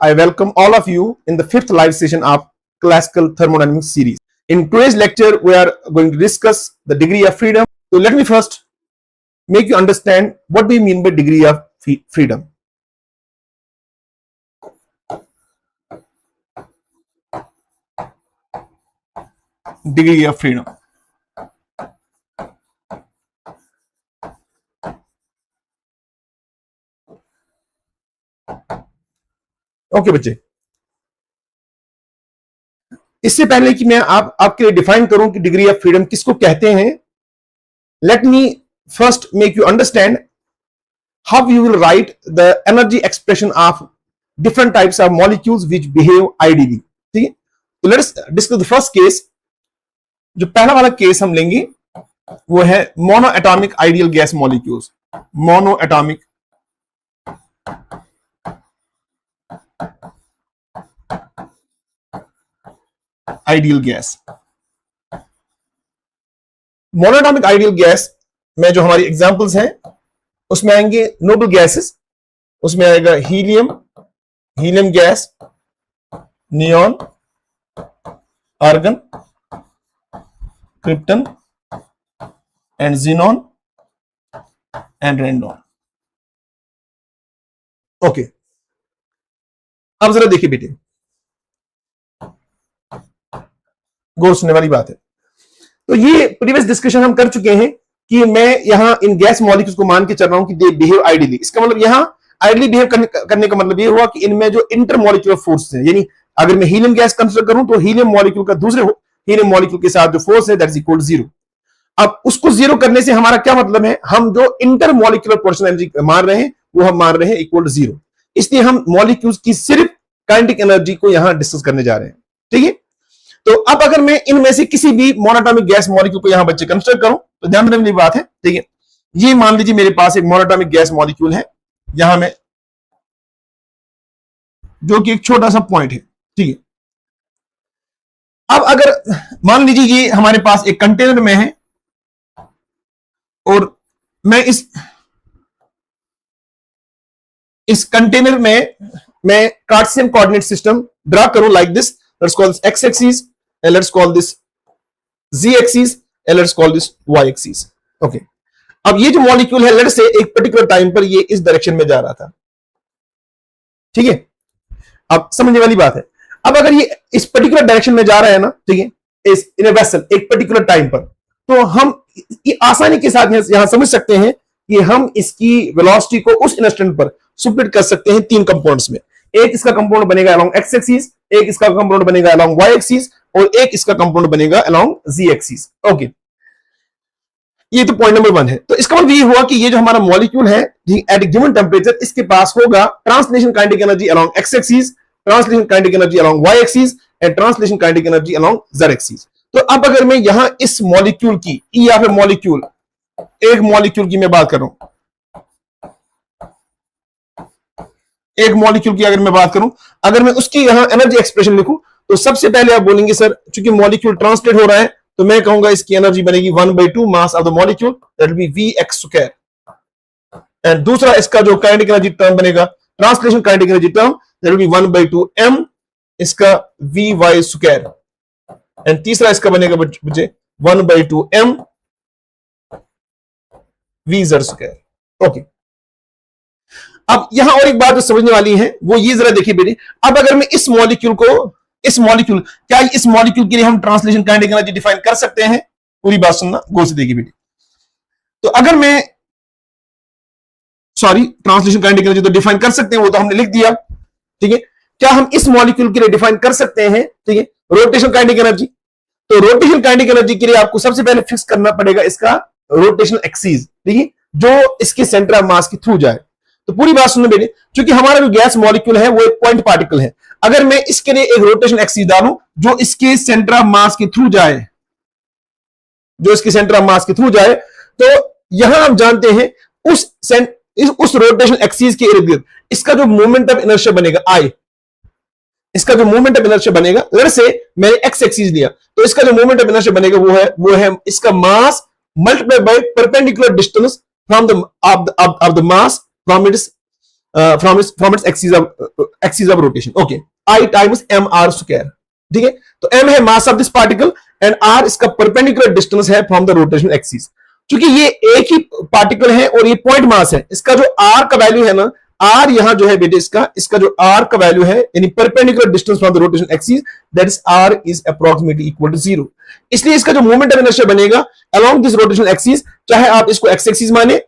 I welcome all of you in the fifth live session of Classical Thermodynamics series. In today's lecture, we are going to discuss the degree of freedom. So let me first make you understand what do you mean by degree of freedom. Degree of freedom. Okay बच्चे, इससे पहले कि मैं आपके लिए define करूं कि degree of freedom किसको कहते हैं, let me first make you understand how you will write the energy expression of different types of molecules which behave ideally. ठीक है, तो let's discuss the first case. जो पहला वाला केस हम लेंगे वो है mono atomic ideal gas molecules. Mono atomic ideal gas. Monoatomic ideal gas में जो हमारी एग्जांपल्स हैं उसमें आएंगे नोबल गैसेस. उसमें आएगा helium, helium gas, neon, argon, krypton and xenon and radon. Okay, अब जरा देखिए बेटे, गौर सुनने वाली बात है. तो ये प्रीवियस डिस्कशन हम कर चुके हैं कि मैं यहां इन गैस मॉलिक्यूल्स को मान के चल रहा हूं कि दे बिहेव आइडियली. इसका मतलब यहां आइडियली बिहेव करने का मतलब ये हुआ कि इनमें जो इंटरमॉलिक्यूलर फोर्स है, यानी अगर मैं हीलियम गैस कंसीडर करूं तो हीलियम मॉलिक्यूल का दूसरे हीलियम मॉलिक्यूल के साथ जो फोर्स है दैट इज इक्वल टू 0. अब उसको 0 करने से हमारा क्या मतलब है, हम जो इंटरमॉलिक्यूलर पोर्शन एनर्जी मान रहे हैं वो हम मान रहे हैं इक्वल टू 0. इसलिए हम मॉलिक्यूल्स की सिर्फ काइनेटिक एनर्जी को यहां डिस्कस करने जा रहे हैं. ठीक है, तो अब अगर मैं इनमें से किसी भी मोनोएटॉमिक गैस मॉलिक्यूल को यहां बच्चे कंसीडर करूं तो ध्यान रखने वाली बात है. ठीक है, ये मान लीजिए मेरे पास एक मोनोएटॉमिक गैस मॉलिक्यूल है यहां में, जो कि एक छोटा सा पॉइंट है. ठीक है, अब अगर मान लीजिए ये हमारे पास एक कंटेनर में है और मैं इस कंटेनर में मैं कार्टेशियन कोऑर्डिनेट सिस्टम ड्रा करूं like this. Let's call this X axis and let's call this z axis and let's call this y axis. Okay, अब ये जो मॉलिक्यूल है लेट्स से एक पर्टिकुलर टाइम पर ये इस डायरेक्शन में जा रहा था. ठीक है, अब समझने वाली बात है. अब अगर ये इस पर्टिकुलर डायरेक्शन में जा रहा है ना, ठीक है, इस इन अ वेसल एक पर्टिकुलर टाइम पर, तो हम ये आसानी के साथ यहां समझ सकते हैं कि हम इसकी वेलोसिटी को उस इंस्टेंट पर स्प्लिट कर सकते हैं 3 कंपोनेंट्स में. एक इसका कंपोनेंट बनेगा अलोंग एक्स एक्सिस, एक इसका कंपोनेंट बनेगा अलोंग वाई एक्सिस और एक इसका कंपोनेंट बनेगा अलोंग जी एक्सिस. ओके, ये तो पॉइंट नंबर 1 है. तो इसका मतलब ये हुआ कि ये जो हमारा मॉलिक्यूल है एट ए गिवन टेंपरेचर, इसके पास होगा translation kinetic energy along X axis, translation kinetic energy along Y axis and translation kinetic energy along Z axis. तो अब अगर मैं यहां इस मॉलिक्यूल की या फिर मॉलिक्यूल एक मॉलिक्यूल की मैं बात कर रहा हूं, एक मॉलिक्यूल की अगर मैं बात करूं, अगर मैं उसकी यहां एनर्जी एक्सप्रेशन लिखूं तो सबसे पहले आप बोलेंगे सर चूंकि मॉलिक्यूल ट्रांसलेट हो रहा है तो मैं कहूंगा इसकी एनर्जी बनेगी 1/2 मास of the molecule, that will B Vx². And दूसरा इसका जो काइनेटिक एनर्जी टर्म बनेगा, translation kinetic energy term, that will B 1/2 m इसका Vy². एंड तीसरा इसका बनेगा बच्चे 1/2 m Vz². ओके, अब यहां और एक बात जो समझने वाली है वो ये जरा देखिए बेटे. अब अगर मैं इस मॉलिक्यूल क्या इस मॉलिक्यूल के लिए हम ट्रांसलेशन काइनेटिक एनर्जी डिफाइन कर सकते हैं? पूरी बात सुनना, गौर से देखिए बेटे. तो अगर मैं ट्रांसलेशन काइनेटिक एनर्जी तो डिफाइन कर सकते हैं, वो तो हमने लिख दिया. ठीक है, क्या हम इस मॉलिक्यूल के लिए डिफाइन कर सकते हैं? ठीक है, रोटेशन काइनेटिक एनर्जी. तो रोटेशन काइनेटिक एनर्जी के लिए आपको सबसे पहले फिक्स करना पड़ेगा इसका रोटेशनल एक्सिस. ठीक है, जो इसके सेंटर ऑफ मास के थ्रू जाए. तो पूरी बात सुनने बेटे, क्योंकि हमारा जो गैस मॉलिक्यूल है वो एक पॉइंट पार्टिकल है. अगर मैं इसके लिए एक रोटेशन एक्सिस डालूं जो इसके सेंटर ऑफ मास के थ्रू जाए, तो यहां हम जानते हैं उस रोटेशन एक्सिस के इर्द गिर्द इसका जो मोमेंट ऑफ इनर्शिया बनेगा I, इसका जो मोमेंट ऑफ इनर्शिया बनेगा, लेट्स से मैंने एक्स एक्सिस लिया तो इसका जो मोमेंट ऑफ इनर्शिया बनेगा वो है इसका मास multiply by perpendicular distance from the mass from its from its axis of rotation. Okay, I times mr square. ठीक है, तो m है mass of this particle and r इसका परपेंडिकुलर डिस्टेंस है फ्रॉम द रोटेशनल एक्सिस। क्योंकि ये एक ही particle है और ये पॉइंट मास है, इसका जो r का वैल्यू है ना, r यहां जो है बेटे इसका जो r का वैल्यू है यानी perpendicular distance from the rotational axis, that is r is approximately equal to 0। इसलिए इसका जो मोमेंट ऑफ इनर्शिया बनेगा अलोंग दिस रोटेशनल एक्सिस, चाहे आप इसको x एक्सिस माने,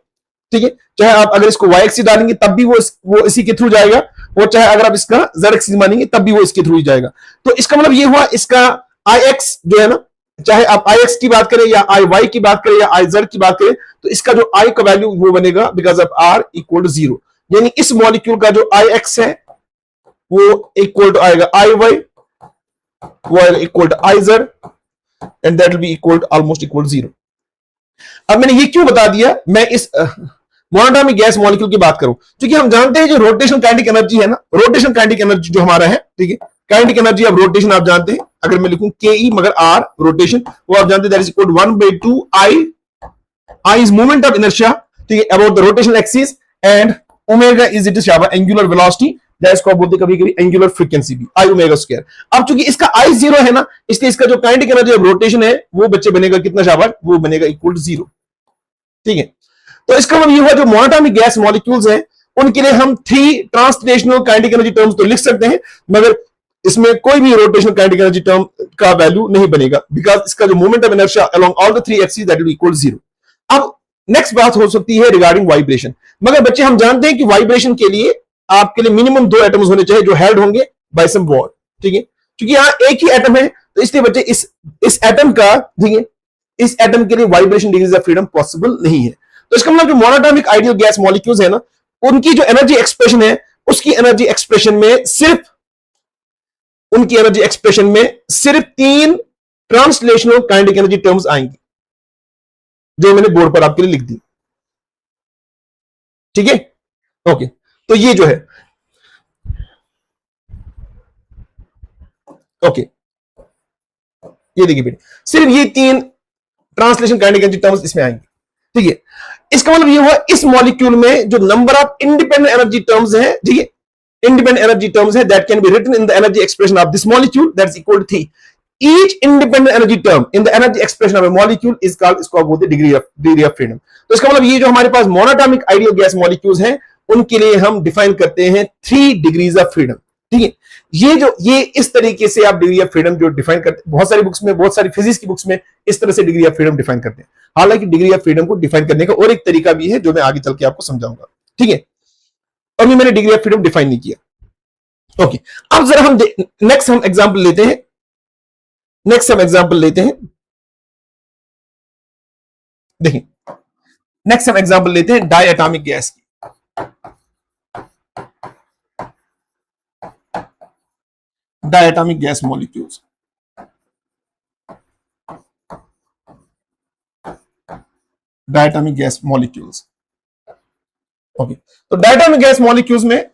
ठीक है, चाहे आप अगर इसको y एक्सिस डालेंगे तब भी वो इसी के थ्रू जाएगा, और चाहे अगर आप इसका z एक्सिस मानेंगे तब भी वो इसके थ्रू ही जाएगा। तो इसका मतलब ये हुआ इसका ix जो है ना, चाहे आप ix की बात करें या iy की बात करें या iz की बात करें, तो इसका जो i का वैल्यू वो बनेगा because of r equal to 0। यानी इस मॉलिक्यूल का जो ix है वो इक्वल टू आएगा iy, वो आएगा equal to iz and that will be equal to almost equal to 0। अब मैंने ये क्यों बता दिया, मैं इस मोनोटॉमिक गैस मॉलिक्यूल की बात करूं, क्योंकि हम जानते हैं जो रोटेशन काइनेटिक एनर्जी है ना, रोटेशन काइनेटिक एनर्जी जो हमारा है, ठीक है, काइनेटिक एनर्जी ऑफ रोटेशन आप जानते हैं, अगर मैं लिखूं के ई मगर आर रोटेशन, वो आप जानते हैं that is equal to 1/2 I is moment of inertia, ठीक है, about the rotational axis, and omega is it is angular velocity, that इसको आप बोलते कभी कभी एंगुलर फ्रीक्वेंसी भी, आई ओमेगा स्क्वायर। अब चूंकि इसका आई 0 है ना, इसलिए इसका जो काइनेटिक एनर्जी ऑफ रोटेशन है वो बच्चे बनेगा कितना शाबाश, वो बनेगा इक्वल टू 0। ठीक है, तो इसका मतलब ये हुआ जो मोनोटॉमिक गैस मॉलिक्यूल्स हैं उनके लिए हम 3 ट्रांसलेशनल काइनेटिक एनर्जी टर्म्स तो लिख सकते हैं, मगर इसमें कोई भी रोटेशनल काइनेटिक एनर्जी टर्म का वैल्यू नहीं बनेगा बिकॉज इसका जो moment of inertia along all the 3 axis that will equal 0। अब नेक्स्ट बात हो सकती है रिगार्डिंग वाइब्रेशन, मगर बच्चे हम जानते हैं कि वाइब्रेशन के लिए आपके लिए मिनिमम 2 एटम्स होने चाहिए जो हेल्ड होंगे बाय सम बॉन्ड, ठीक है, क्योंकि यहां एक ही एटम है, तो इसलिए बच्चे इस एटम का, ठीक है, इस एटम के लिए vibration degrees of freedom possible नहीं है। तो इसका मतलब जो मोनोटॉमिक आइडियल गैस मॉलिक्यूल्स है ना, उनकी जो एनर्जी एक्सप्रेशन है, उसकी एनर्जी एक्सप्रेशन में सिर्फ उनकी एनर्जी एक्सप्रेशन में सिर्फ 3 ट्रांसलेशनल काइनेटिक एनर्जी टर्म्स आएंगी जो मैंने बोर्ड पर आपके लिए लिख दी। ठीक है, ओके, तो ये जो है, ओके, ये देखिए बेटे, सिर्फ ये 3 ट्रांसलेशन काइनेटिक एनर्जी टर्म्स इसमें आएंगे। ठीक है, इसका मतलब ये हुआ इस मॉलिक्यूल में जो number of independent energy terms है, ठीक है, इंडिपेंडेंट एनर्जी टर्म्स है that can be written in the energy expression of this molecule that is equal to 3। Each independent energy term in the energy expression of a molecule is called, इसको आप बोलते हैं degree of freedom. तो इसका मतलब ये जो हमारे पास मोनोटॉमिक आइडियल गैस मॉलिक्यूल्स हैं उनके लिए हम डिफाइन करते हैं 3 डिग्रीज ऑफ फ्रीडम। ठीक है, ये इस तरीके से आप डिग्री ऑफ फ्रीडम जो डिफाइन करते हैं, बहुत सारी बुक्स में, बहुत सारी फिजिक्स की बुक्स में इस तरह से डिग्री ऑफ फ्रीडम डिफाइन करते हैं। हालांकि डिग्री ऑफ फ्रीडम को डिफाइन करने का और एक तरीका भी है जो मैं आगे चल के आपको समझाऊंगा। ठीक है, अभी मैंने डिग्री ऑफ फ्रीडम डिफाइन नहीं किया। ओके, अब जरा हम नेक्स्ट हम एग्जांपल लेते हैं, देखिए नेक्स्ट हम एग्जांपल लेते हैं डायटोमिक गैस की। Diatomic gas molecules, diatomic gas molecules. Okay, तो डायटोमिक गैस मॉलिक्यूल्स में,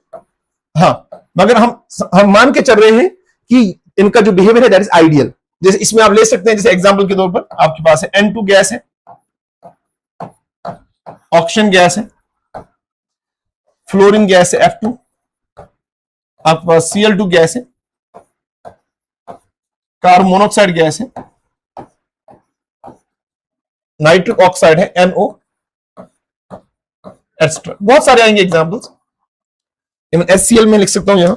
हाँ, मगर हम मान के चल रहे हैं कि इनका जो बिहेवियर है दैट इज आइडियल। जैसे इसमें आप ले सकते हैं, जैसे एग्जांपल के तौर पर आपके पास है N2 गैस है, ऑक्सीजन गैस है, फ्लोरीन गैस है F2, आपके पास Cl2 गैस है, कार्बन मोनोऑक्साइड गैस है, नाइट्रिक ऑक्साइड है NO, एक्सेट्रा। बहुत सारे आएंगे एग्जांपल्स, इवन HCl में लिख सकता हूं यहां,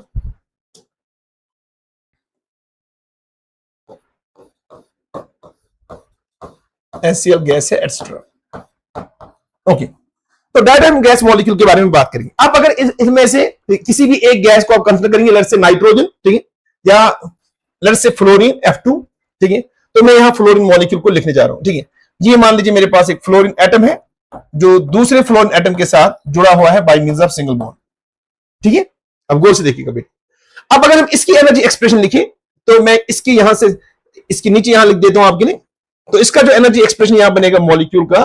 HCl गैस है, एक्सेट्रा। ओके, तो डायटोमिक गैस मॉलिक्यूल के बारे में बात करेंगे। आप अगर इसमें से किसी भी एक गैस को आप कंसीडर करेंगे, लेट्स से नाइट्रोजन, ठीक है, या लेट्स से फ्लोरीन F2, ठीक है, तो मैं यहां फ्लोरीन मॉलिक्यूल को लिखने जा रहा हूं। ठीक है, ये मान लीजिए मेरे पास एक फ्लोरीन एटम है जो दूसरे फ्लोरीन एटम के साथ जुड़ा हुआ है by means of single bond. ठीक है, अब गौर से देखिएगा बेटा। अब अगर हम इसकी एनर्जी एक्सप्रेशन लिखें तो मैं इसकी यहां से इसके नीचे यहां लिख देता हूं आपके लिए। तो इसका जो एनर्जी एक्सप्रेशन यहां बनेगा मॉलिक्यूल का,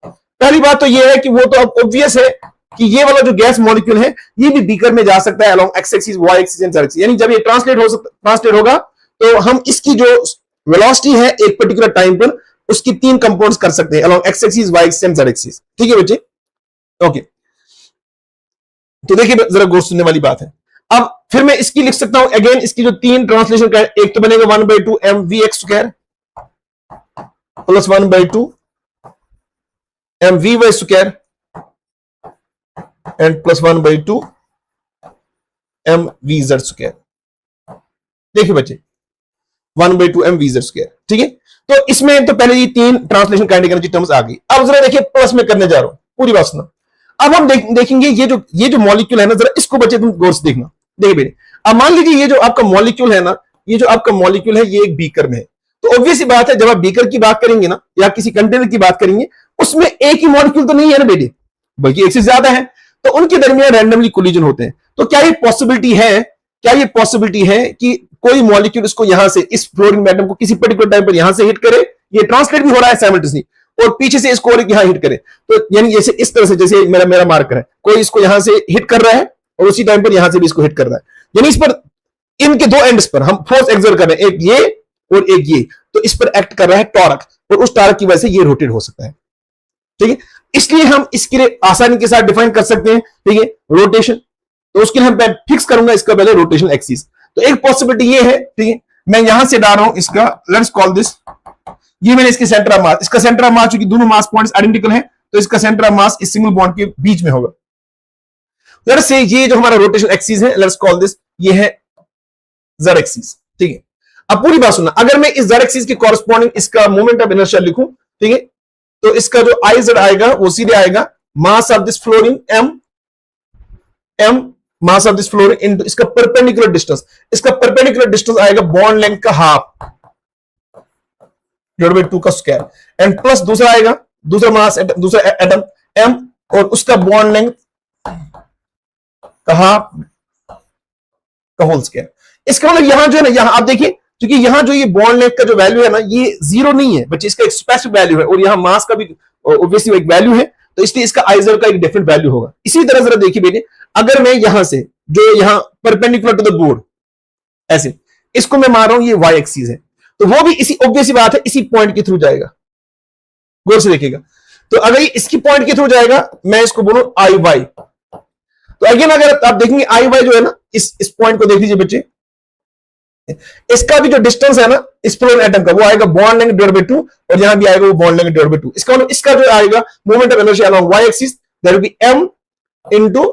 पहली बात तो ये है कि वो तो अब ऑब्वियस है कि ये वाला जो गैस मॉलिक्यूल है ये भी बीकर में जा सकता है along X axis, Y axis and Z axis. यानी जब ये ट्रांसलेट होगा तो हम इसकी जो वेलोसिटी है एक पर्टिकुलर टाइम पर उसकी 3 कंपाउंड्स कर सकते हैं along X axis, Y axis and Z axis. ठीक है बच्चे, ओके। तो देखिए जरा गौर सुनने वाली बात है। अब फिर मैं इसकी लिख सकता हूं अगेन, इसकी जो तीन ट्रांसलेशन का एक तो बनेगा 1/2 mvx square plus 1/2 mvy square and plus 1/2 mvz square. देखिए बच्चे 1/2 mvz स्क्वायर, ठीक है। तो इसमें तो पहले ये तीन ट्रांसलेशन काइनेटिक एनर्जी टर्म्स आ गई। अब जरा देखिए प्लस में करने जा रहा हूं, पूरी बात सुना। अब हम देखेंगे ये जो मॉलिक्यूल है ना, जरा इसको बच्चे तुम गौर से देखना। देखिए बेटे, अब मान लीजिए ये जो आपका मॉलिक्यूल है ना, ये जो आपका मॉलिक्यूल है ये एक बीकर में है। तो ऑब्वियस सी बात है, जब आप बीकर की बात करेंगे ना या किसी कंटेनर की बात करेंगे, उसमें एक ही मॉलिक्यूल तो नहीं है ना बेटे, बल्कि एक से ज्यादा है। तो उनके दरमियान रैंडमली कोलिजन होते हैं। तो क्या ये पॉसिबिलिटी है कि कोई मॉलिक्यूल इसको यहां से, इस फ्लोरीन एटम को किसी पर्टिकुलर टाइम पर यहां से हिट करे, ये ट्रांसलेट भी हो रहा है साइमल्टेनियसली, और पीछे से इसको और यहां हिट करे। तो यानी जैसे इस तरह से, जैसे मेरा मार्कर है, कोई इसको यहां से हिट कर रहा है और उसी टाइम पर यहां से भी इसको हिट कर रहा है, यानी इस पर, इनके दो एंड्स पर हम फोर्स एक्सर्ट कर रहे हैं, एक ये और एक ये। तो इस पर एक्ट कर रहा है टॉर्क, और उस टॉर्क की वजह से ये रोटेट हो सकता है, ठीक है। इसलिए हम इसके लिए आसानी के साथ डिफाइन कर सकते हैं, ठीक है, रोटेशन। तो उसके लिए हम फिक्स करूंगा इसका पहले रोटेशन एक्सिस। तो एक पॉसिबिलिटी ये है, ठीक है, मैं यहां से डाल रहा हूं इसका, लेट्स कॉल दिस, ये मैंने इसके सेंटर ऑफ मास, इसका सेंटर ऑफ मास चूंकि दोनों मास पॉइंट्स आइडेंटिकल हैं, तो इसका सेंटर ऑफ मास इस सिंगल बॉन्ड के बीच में होगा। लेट्स से ये जो हमारा रोटेशन एक्सिस है, लेट्स कॉल दिस, ये है z एक्सिस, ठीक है। अब पूरी बात सुनना, अगर मैं इस z एक्सिस के कॉरेस्पॉन्डिंग इसका मोमेंट ऑफ इनर्शिया लिखूं, ठीक है, तो इसका जो iz आएगा वो सीधे आएगा mass of this fluorine m mass of this fluorine into इसका परपेंडिकुलर डिस्टेंस। इसका परपेंडिकुलर डिस्टेंस आएगा बॉन्ड लेंथ का हाफ डिवाइडेड बाय 2 का स्क्वायर, एंड प्लस दूसरा आएगा, दूसरा मास दूसरा एटम m, और उसका बॉन्ड लेंथ का हाफ का होल स्क्वायर। इसका मतलब यहां जो है ना, यहां आप देखिए, क्योंकि यहां जो ये बॉन्ड लेंथ का जो वैल्यू है ना, ये जीरो नहीं है बच्चे, इसका एक स्पेसिफिक वैल्यू है, और यहां मास का भी ऑब्वियसली एक वैल्यू है, तो इसलिए इसका आइजर का एक डिफरेंट वैल्यू होगा। इसी तरह जरा देखिए बेटे, अगर मैं यहां से जो यहां परपेंडिकुलर टू द बोर्ड ऐसे, इसको मैं मान रहा हूं ये y एक्सिस है, तो वो भी इसी ऑब्वियस बात है इसी पॉइंट के थ्रू जाएगा। गौर से देखिएगा, तो अगर ये इसकी पॉइंट के थ्रू जाएगा, मैं इसको बोलूं आई वाई। तो अगेन अगर आप देखेंगे आई वाई जो है ना, इस पॉइंट को देख लीजिए बच्चे, इसका भी जो डिस्टेंस है ना इस फ्लोरीन एटम का, वो आएगा बॉन्ड लेंथ डिवाइडेड बाय 2, और यहां भी आएगा वो बॉन्ड लेंथ डिवाइडेड बाय 2। इसका मतलब इसका जो आएगा moment of inertia along y axis, that will B m into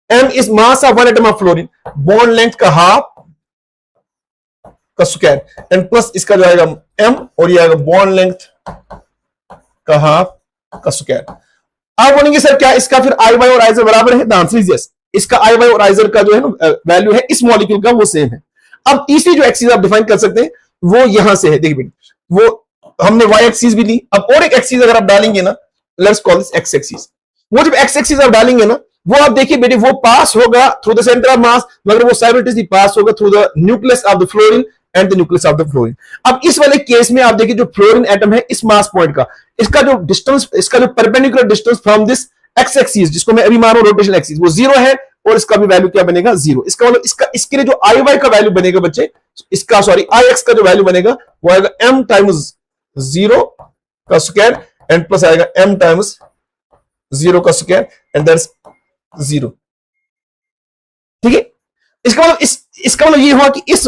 m is mass of one atom of fluorine, bond length का हाफ का स्क्वायर, एंड प्लस इसका जो आएगा m, और ये आएगा बॉन्ड लेंथ का हाफ का स्क्वायर। आप बोलेंगे सर क्या इसका फिर आई वाई और आइजर बराबर है? The answer is yes. इसका आई वाई और आइजर का जो है ना वैल्यू है इस मॉलिक्यूल का वो सेम है। अब तीसरी जो एक्सिस आप डिफाइन कर सकते हैं वो यहां से है, देखिए वो हमने y एक्सिस भी ली। अब और एक एक्सिस अगर आप डालेंगे ना, let's call this x axis, वो जब x एक्सिस आप डालेंगे ना, वो आप देखिए बेटे वो पास होगा थ्रू द सेंटर ऑफ मास, मगर वो साइमल्टेनियसली पास होगा through the nucleus of the fluorine and the nucleus of the fluorine. अब इस वाले केस में आप देखिए जो फ्लोरीन एटम है इस मास पॉइंट का, इसका जो डिस्टेंस, इसका जो perpendicular distance from this x axis, जिसको मैं अभी मान रहा हूं रोटेशनल एक्सिस, वो 0 है, और इसका भी वैल्यू क्या बनेगा 0। इसका मतलब इसके लिए जो आई वाई का वैल्यू बनेगा बच्चे, इसका सॉरी आई एक्स का जो वैल्यू बनेगा वो आएगा m टाइम्स 0 का स्क्वायर एंड प्लस आएगा m टाइम्स 0 का स्क्वायर एंड दैट्स 0। ठीक है, इसका मतलब ये हुआ कि इस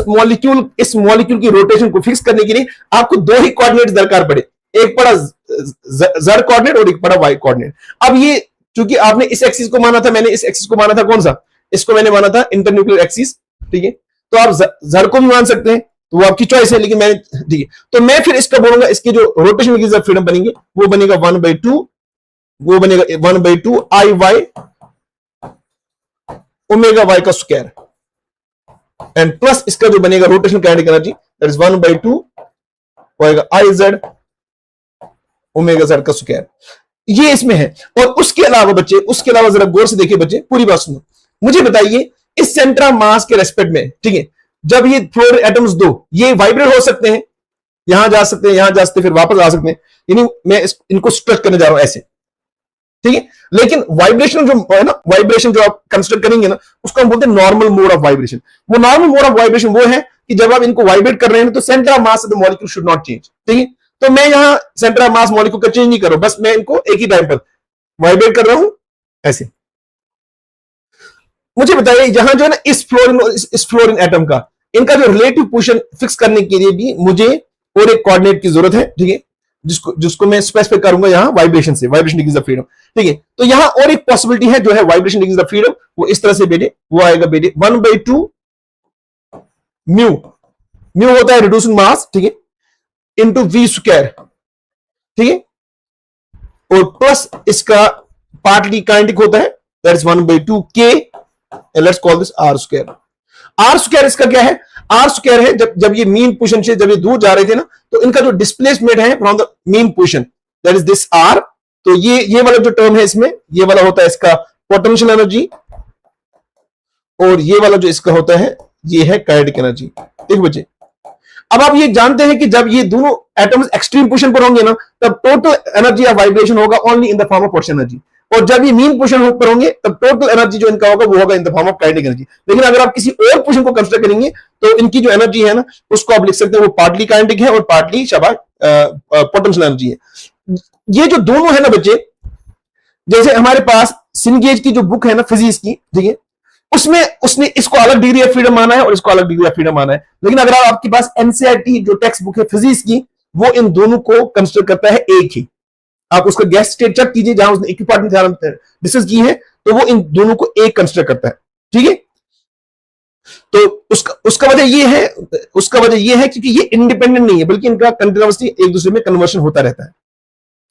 मॉलिक्यूल की रोटेशन को फिक्स करने के लिए आपको दो ही कोऑर्डिनेट्स दरकार पड़े, एक पड़ा z कोऑर्डिनेट और एक पड़ा y कोऑर्डिनेट। अब ये चूंकि आपने इस एक्सिस को माना था, मैंने इस एक्सिस को माना था, कौन सा, इसको मैंने माना था इंटरन्यूक्लियर एक्सिस, ठीक है, तो आप z को भी मान सकते हैं, तो वो आपकी चॉइस है, लेकिन मैंने, ठीक है, तो मैं फिर इसका बोलूंगा इसकी जो रोटेशन की फ्रीडम बनेंगे वो बनेगा 1/2, वो बनेगा 1/2 आई वाई ओमेगा वाई का स्क्वायर एंड प्लस इसका जो बनेगा rotation kinetic energy that is 1/2 होएगा आई जेड ओमेगा जेड का स्क्वायर। ये इसमें है। और उसके अलावा बच्चे, उसके अलावा जरा गौर से देखिए बच्चे, पूरी बात सुनो, मुझे बताइए इस सेंटर ऑफ मास के रेस्पेक्ट में, ठीक है, जब ये फ्लोरीन एटम्स दो ये वाइब्रेट हो सकते हैं, यहां जा सकते हैं, यहां जा सकते हैं, फिर वापस आ सकते हैं, यानी मैं इनको स्ट्रेच करने जा रहा हूं ऐसे, ठीक है, लेकिन वाइब्रेशन जो है ना, वाइब्रेशन जो आप कंसिडर करेंगे ना, उसको हम बोलते हैं नॉर्मल मोड ऑफ वाइब्रेशन। वो नॉर्मल मोड ऑफ वाइब्रेशन वो है कि जब आप इनको वाइब्रेट कर रहे हैं तो centre of mass of the molecule should not change, ठीक है। तो मैं यहां सेंटर ऑफ मास मॉलिक्यूल का चेंज नहीं कर रहा हूं, बस मैं इनको एक ही टाइम पर वाइब्रेट कर रहा हूं ऐसे, मुझे बताइए यहां जो है ना इस फ्लोरीन और इस फ्लोरीन एटम का इनका जो रिलेटिव पोजीशन फिक्स करने के लिए भी मुझे और एक कोऑर्डिनेट की जरूरत है, ठीक है, जिसको जिसको मैं स्पेसिफाई करूंगा यहां वाइब्रेशन से, वाइब्रेशन डिग्रीज ऑफ फ्रीडम, ठीक है। तो यहां और एक पॉसिबिलिटी है जो है वाइब्रेशन डिग्रीज ऑफ फ्रीडम, वो इस तरह से बेटे वो आएगा बेटे 1/2 म्यू, म्यू होता है रिड्यूसिंग मास, ठीक है, इंटू वी स्क्वायर, ठीक है, और प्लस इसका पार्टली काइनेटिक होता है, that is 1/2 K, let's call this R square. R square इसका क्या है, आर स्क्वायर है जब ये मीन पोजीशन से जब ये दूर जा रहे थे ना, तो इनका जो डिस्प्लेसमेंट है from the mean position, that is this R. तो ये वाला जो टर्म है इसमें, ये वाला होता है इसका पोटेंशियल एनर्जी, और ये वाला जो इसका होता है ये है काइनेटिक एनर्जी। ठीक बच्चे, अब आप ये जानते हैं कि जब ये दोनों एटम्स एक्सट्रीम पोजीशन पर होंगे ना, तब टोटल एनर्जी ऑफ वाइब्रेशन होगा only in the form of potential energy, और जब ये मीन पोजीशन पर होंगे तब टोटल एनर्जी जो इनका होगा वो होगा in the form of kinetic energy. लेकिन अगर आप किसी और पोजीशन को कंसीडर करेंगे तो इनकी जो एनर्जी है ना, उसको आप लिख सकते हैं वो पार्टली काइनेटिक है और पार्टली शाबाश पोटेंशियल एनर्जी है। ये जो दोनों है ना बच्चे, जैसे हमारे पास सिनगेज की जो बुक है ना फिजिक्स की, ठीक है, उसमें उसने इसको अलग डिग्री ऑफ फ्रीडम माना है और इसको अलग डिग्री ऑफ फ्रीडम माना है। लेकिन अगर आपके पास एनसीईआरटी जो टेक्स्ट बुक है फिजिक्स की, वो इन दोनों को कंसीडर करता है एक ही। आप उसका गेस्ट स्टेट चेक कीजिए जहां उसने इक्विपार्टमेंट थ्योरम डिस्कस की है, तो वो इन दोनों को एक कंसीडर करता है, ठीक है। तो उसका वजह ये है क्योंकि ये इंडिपेंडेंट नहीं है, बल्कि इनका कंटिन्यूअसली एक दूसरे में कन्वर्शन होता रहता है,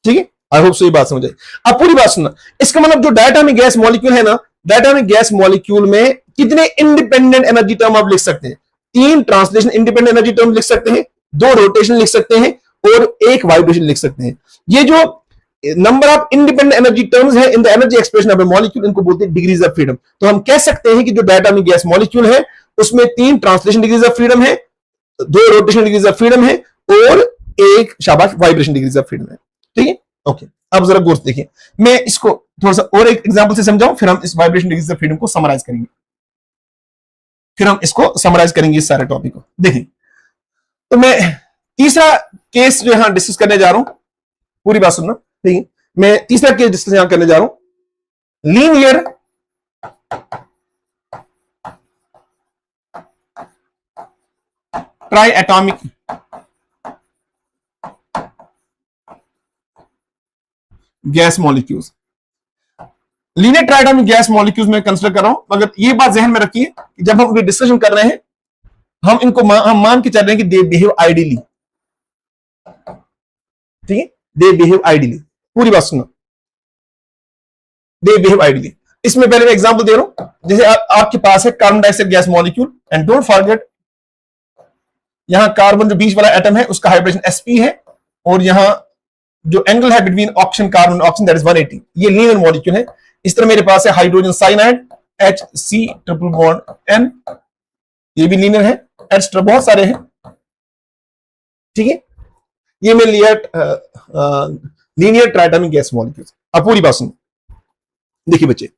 ठीक है। आई होप सो ये बात समझ आई। अब पूरी बात सुनना, इसका मतलब जो डायटोमिक गैस मॉलिक्यूल है ना, डायटोमिक गैस मॉलिक्यूल में कितने इंडिपेंडेंट एनर्जी टर्म आप लिख सकते हैं? 3 ट्रांसलेशन इंडिपेंडेंट एनर्जी टर्म लिख सकते हैं, 2 रोटेशन लिख सकते हैं और 1 वाइब्रेशन लिख सकते हैं। ये जो number of independent energy terms है in the energy expression of a molecule, इनको बोलते हैं डिग्रीज ऑफ फ्रीडम। तो हम कह सकते हैं कि जो डायटोमिक गैस मॉलिक्यूल है उसमें 3 ट्रांसलेशन डिग्रीज ऑफ फ्रीडम है, 2 रोटेशन डिग्रीज ऑफ फ्रीडम है और 1 शाबाश वाइब्रेशन डिग्रीज ऑफ फ्रीडम है, ठीक है। ओके, अब जरा गौर से देखिए, मैं इसको थोड़ा सा और एक एग्जांपल से समझाऊं, फिर हम इस वाइब्रेशन डिग्रीज ऑफ फ्रीडम को समराइज करेंगे, इस सारे टॉपिक को। देखिए, तो मैं तीसरा केस जो यहां डिस्कस करने जा रहा हूं, पूरी बात सुनना, ठीक है। मैं तीसरा केस डिस्कस यहां करने जा रहा हूं, linear try atomic gas molecules. Linear triatomic gas molecules में कंसीडर कर रहा हूं, मगर ये बात जहन में रखिए कि जब हम डिस्कशन कर रहे हैं, हम मान के चल रहे हैं कि दे बिहेव आइडियली, ठीक है, दे बिहेव आइडियली। पूरी बात सुनो, दे बिहेव आइडियली। इसमें पहले मैं एग्जांपल दे रहा हूं, जैसे आपके पास है carbon dioxide gas molecule, and don't forget यहां कार्बन जो बीच वाला एटम है उसका हाइड्रोजन sp है, और यहां जो एंगल है between oxygen carbon oxygen that is 180। ये लीनियर मॉलिक्यूल है। इस तरह मेरे पास है hydrogen cyanide HC triple bond N, ये भी लीनियर है, H बहुत सारे हैं, ठीक है। ये मेरे लिए लीनियर ट्राइएटॉमिक गैस मॉलिक्यूल्स। अब पूरी बात सुनो, देखिए बच्चे,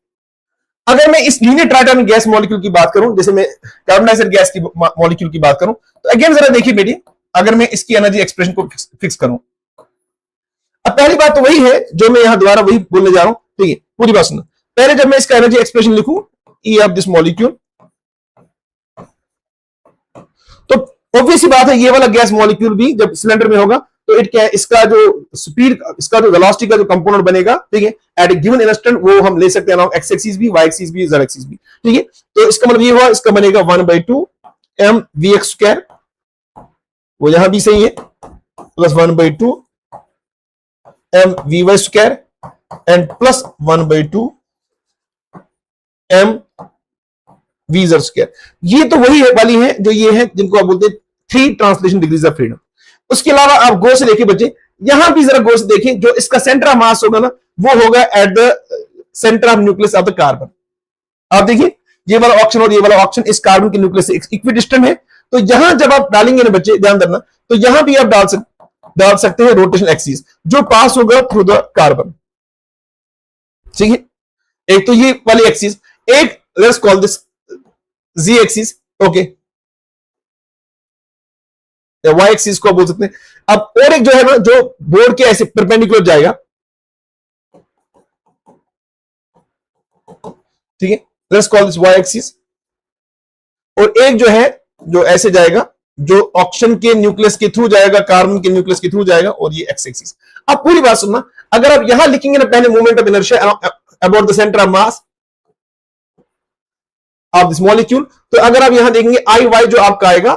अगर मैं इस लीनियर ट्राइएटॉमिक गैस मॉलिक्यूल की बात करूं, जैसे मैं कार्बन डाइऑक्साइड गैस की मॉलिक्यूल की बात करूं, तो अगेन जरा देखिए बेटी, अगर मैं इसकी एनर्जी एक्सप्रेशन को फिक्स करूं, अब पहली बात तो वही है जो मैं यहां दोबारा वही बोलने जा रहा हूं, ठीक है। पूरी बात सुनो, पहले जब मैं इसका एनर्जी एक्सप्रेशन लिखूं, ई ऑफ दिस मॉलिक्यूल, तो ऑब्वियस बात है ये वाला गैस मॉलिक्यूल भी जब सिलेंडर में होगा तो इसका जो स्पीड, इसका जो वेलोसिटी का जो कंपोनेंट बनेगा, ठीक है, एट ए गिवन इंस्टेंट, वो हम ले सकते हैं अलोंग एक्स एक्सिस भी, वाई एक्सिस भी, जेड एक्सिस भी, ठीक है। तो इसका मतलब ये हुआ, इसका बनेगा 1/2 mvx², वो यहां भी सही है, plus 1/2 mvy² and plus 1/2 mvz²। ये तो वही वाली है जो ये है, जिनको आप बोलते हैं 3 ट्रांसलेशन डिग्रीज ऑफ फ्रीडम। उसके अलावा आप गौर से देखिए बच्चे, यहां भी जरा गौर से देखें, जो इसका सेंटर ऑफ मास होगा ना, वो होगा at the centre of nucleus of the carbon. आप देखिए, ये वाला ऑक्सीजन और ये वाला ऑक्सीजन इस कार्बन के न्यूक्लियस से इक्विडिस्टेंट है, तो यहां जब आप डालेंगे ना बच्चे, ध्यान देना, तो यहां भी आप डाल सकते हैं रोटेशन एक्सिस जो पास होगा थ्रू द कार्बन, ठीक है। एक तो ये वाली एक्सिस, एक let's call this G axis, okay, या वाई एक्सिस को बोल सकते हैं। अब और एक जो है ना, जो बोर्ड के ऐसे परपेंडिकुलर जाएगा, ठीक है, let's call this y axis, और एक जो है जो ऐसे जाएगा, जो ऑक्सीजन के न्यूक्लियस के थ्रू जाएगा, कार्बन के न्यूक्लियस के थ्रू जाएगा, और ये x एक्सिस। अब पूरी बात सुनना, अगर आप यहां लिखेंगे ना पहले moment of inertia about the centre of mass of this molecule, तो अगर आप यहां देखेंगे आई वाई जो आपका आएगा,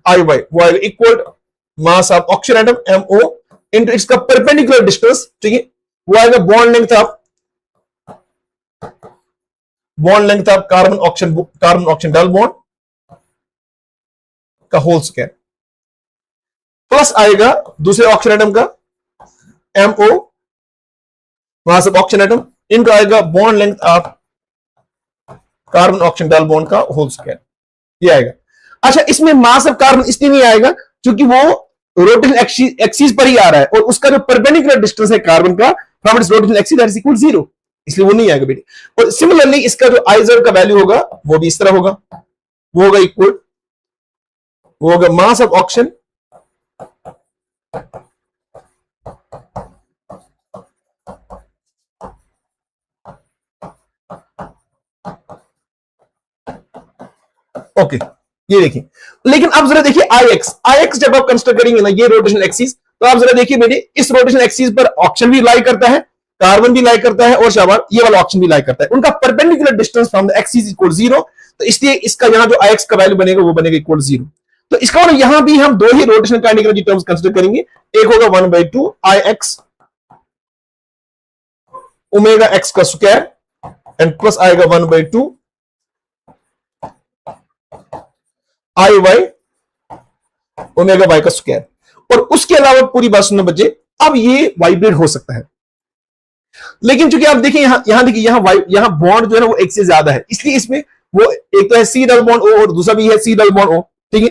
आई वाई वो आएगा equal mass of oxygen atom M O into इसका परपेंडिकुलर डिस्टेंस, ठीक है, वो आएगा bond length of carbon oxygen double bond का होल स्क्वायर, प्लस आएगा दूसरे ऑक्सीजन एटम का M O mass of oxygen atom into आएगा bond length of carbon oxygen double bond का होल स्क्वायर, ये आएगा। अच्छा, इसमें मास ऑफ कार्बन इसलिए नहीं आएगा क्योंकि वो रोटेशन एक्सिस पर ही आ रहा है, और उसका जो परपेंडिकुलर डिस्टेंस है कार्बन का from its rotation axis that is equal 0, इसलिए वो नहीं आएगा बेटे। और सिमिलरली इसका जो आइजर का वैल्यू होगा वो भी इस तरह होगा, वो होगा इक्वल, वो होगा मास ऑफ ऑक्सीजन ओके, ये देखिए। लेकिन अब जरा देखिए आई एक्स जब आप कंसिडर करेंगे ना ये रोटेशन एक्सिस, तो आप जरा देखिए बेटे, इस रोटेशन एक्सिस पर ऑक्सीजन भी लाई करता है, कार्बन भी लाई करता है, और शाबाश ये वाला ऑक्सीजन भी लाई करता है, उनका perpendicular distance from the axis equal 0, तो इसलिए इसका यहां जो आई एक्स का वैल्यू बनेगा वो बनेगा इक्वल 0। तो इसका मतलब यहां भी हम दो ही rotation kinetic energy terms consider करेंगे, एक होगा 1/2 आई एक्स ओमेगा एक्स का स्क्वायर एंड प्लस आएगा 1/2 आई वाई ओमेगा वाई का स्क्वायर। और उसके अलावा पूरी बात सुनना बच्चे, अब ये वाइब्रेट हो सकता है, लेकिन चूंकि आप देखिए यहां देखिए यहां बॉन्ड जो है ना वो एक से ज्यादा है, इसलिए इसमें वो एक तो है सी डबल बॉन्ड ओ और दूसरा भी है सी डबल बॉन्ड ओ, ठीक है।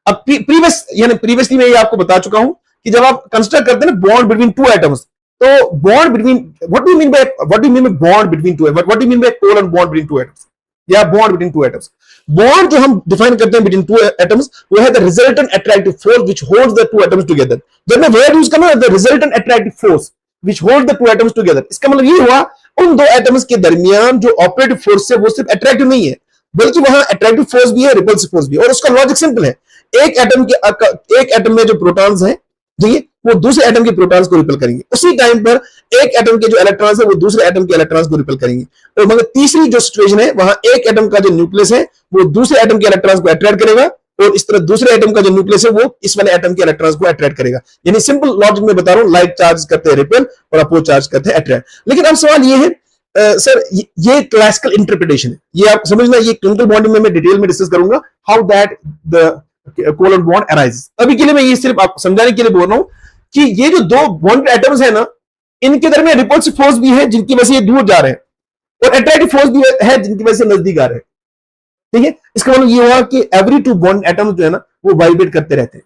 अब प्रीवियसली मैं ये आपको बता चुका हूं कि जब आप कंसिडर करते हैं ना बॉन्ड बिटवीन टू एटम्स, तो bond between what do you mean by bond between two, what do you mean by colon bond between two atoms या bond between two atoms. Bond जो हम डिफाइन करते हैं between two atoms वो है the resultant attractive force which holds the two atoms together. जब मैं word use करना the resultant attractive force which hold the two atoms together, इसका मतलब ये हुआ उन दो एटम्स के दरमियान जो ऑपरेटिव फोर्स है वो सिर्फ अट्रैक्टिव नहीं है, बल्कि वहां अट्रैक्टिव फोर्स भी है, रिपल्सिव फोर्स भी है। और उसका लॉजिक सिंपल है, एक एटम में जो प्रोटॉन्स हैं, ठीक है, वो दूसरे एटम के प्रोटॉन्स को रिपेल करेंगे, उसी टाइम पर एक एटम के जो इलेक्ट्रॉन्स है वो दूसरे एटम के इलेक्ट्रॉन्स को रिपेल करेंगे। और मगर तीसरी जो सिचुएशन है, वहां एक एटम का जो न्यूक्लियस है वो दूसरे एटम के इलेक्ट्रॉन्स को अट्रैक्ट करेगा, और इस तरह दूसरे एटम का जो न्यूक्लियस है वो इस वाले एटम के इलेक्ट्रॉन्स को अट्रैक्ट करेगा। यानी सिंपल लॉजिक में बता रहा हूं, लाइक चार्ज करते हैं रिपेल और अपोज चार्ज करते हैं अट्रैक्ट। लेकिन अब सवाल ये है सर, ये क्लासिकल इंटरप्रिटेशन है, ये आप समझना, ये केमिकल बॉन्डिंग में मैं डिटेल में डिस्कस करूंगा how that the colon bond arises. अभी के लिए मैं ये सिर्फ आपको समझाने के लिए बोल रहा हूं कि ये जो दो बॉन्डेड एटम्स है ना, इनके दरमियान रिपल्सिव फोर्स भी है जिनकी वजह से ये दूर जा रहे हैं, और अट्रैक्टिव फोर्स भी है जिनकी वजह से नजदीक आ रहे हैं, ठीक है। इसका मतलब ये हुआ कि एवरी टू बॉन्ड एटम्स जो है ना वो वाइब्रेट करते रहते हैं,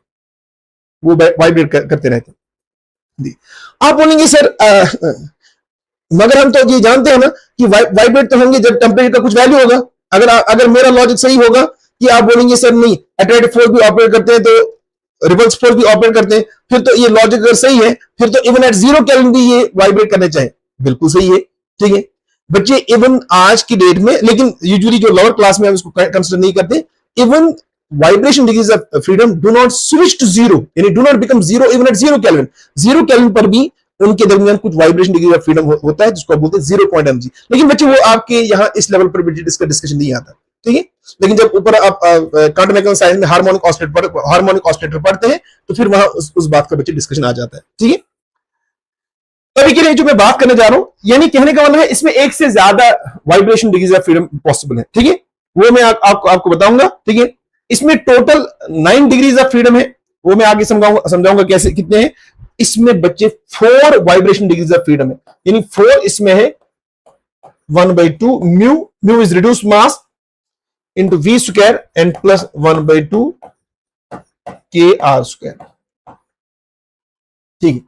वो वाइब्रेट करते रहते हैं। आप बोलेंगे सर मगर हम तो ये जानते हैं ना कि वाइब्रेट तो होंगे जब टेम्परेचर का कुछ वैल्यू होगा। अगर मेरा लॉजिक सही होगा कि आप बोलेंगे सर नहीं, अट्रैक्टिव फोर्स भी ऑपरेट करते हैं तो रिपल्सिव फोर्स भी ऑपरेट करते हैं, फिर तो ये लॉजिक अगर सही है फिर तो इवन एट 0 केल्विन भी ये वाइब्रेट करने चाहिए। बिल्कुल सही है, ठीक है बच्चे, इवन आज की डेट में, लेकिन यूजुअली जो लोअर क्लास में हम इसको कंसिडर नहीं करते, even vibration degrees of freedom do not switch to 0, यानी do not become 0 even at 0 Kelvin. 0 Kelvin पर भी उनके दरमियान कुछ वाइब्रेशन डिग्री ऑफ फ्रीडम होता है जिसको बोलते हैं 0.mg। लेकिन बच्चे वो आपके यहाँ इस लेवल पर डिस्कशन नहीं आता, ठीक है। लेकिन जब ऊपर आप क्वांटम मैकेनिक्स साइंस में हार्मोनिक ऑसिलेटर पढ़ते हैं तो फिर वहां उस बात का बच्चे डिस्कशन आ जाता है, ठीक है। अभी के लिए जो मैं बात करने जा रहा हूं, यानी कहने का मतलब है इसमें एक से ज्यादा vibration degrees of freedom possible है, ठीक है, वो मैं आपको बताऊंगा, ठीक है। इसमें टोटल 9 डिग्रीज ऑफ फ्रीडम है, वो मैं आगे समझाऊंगा कैसे कितने हैं। इसमें बच्चे 4 वाइब्रेशन डिग्रीज ऑफ फ्रीडम है, यानी 4 इसमें है 1/2 mu is reduced mass into V square and plus 1/2 K are square, ठीक है।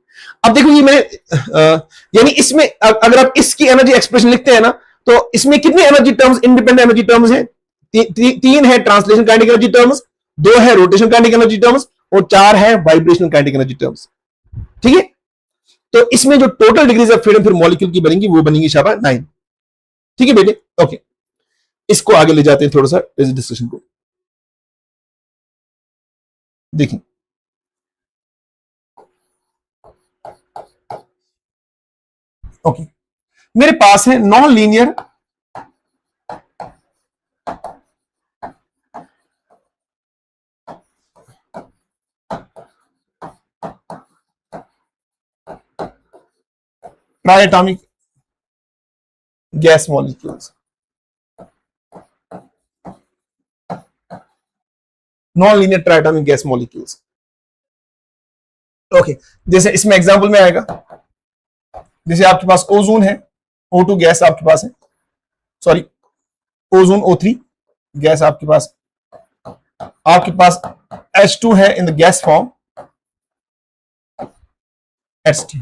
अब देखो ये मैं यानी इसमें अगर आप इसकी एनर्जी एक्सप्रेशन लिखते हैं ना, तो इसमें कितने energy terms, independent energy terms हैं? 3 है ट्रांसलेशन काइनेटिक एनर्जी टर्म्स, 2 है रोटेशन काइनेटिक एनर्जी टर्म्स, और 4 है वाइब्रेशनल काइनेटिक एनर्जी टर्म्स, ठीक है। तो इसमें जो टोटल डिग्रीज ऑफ फ्रीडम फिर मॉलिक्यूल की बनेंगी वो बनेंगी शाबाश 9, ठीक है बेटे, ओके। इसको आगे ले जाते हैं थोड़ा सा इस डिस्कशन को। देखिए ओके, मेरे पास है non linear triatomic gas molecules, non linear triatomic gas molecules. Okay, जैसे इसमें एग्जांपल में आएगा, जैसे आपके पास ओजोन है, O2 गैस आपके पास है, सॉरी ओजोन O3 गैस आपके पास H2 है in the gas form, H2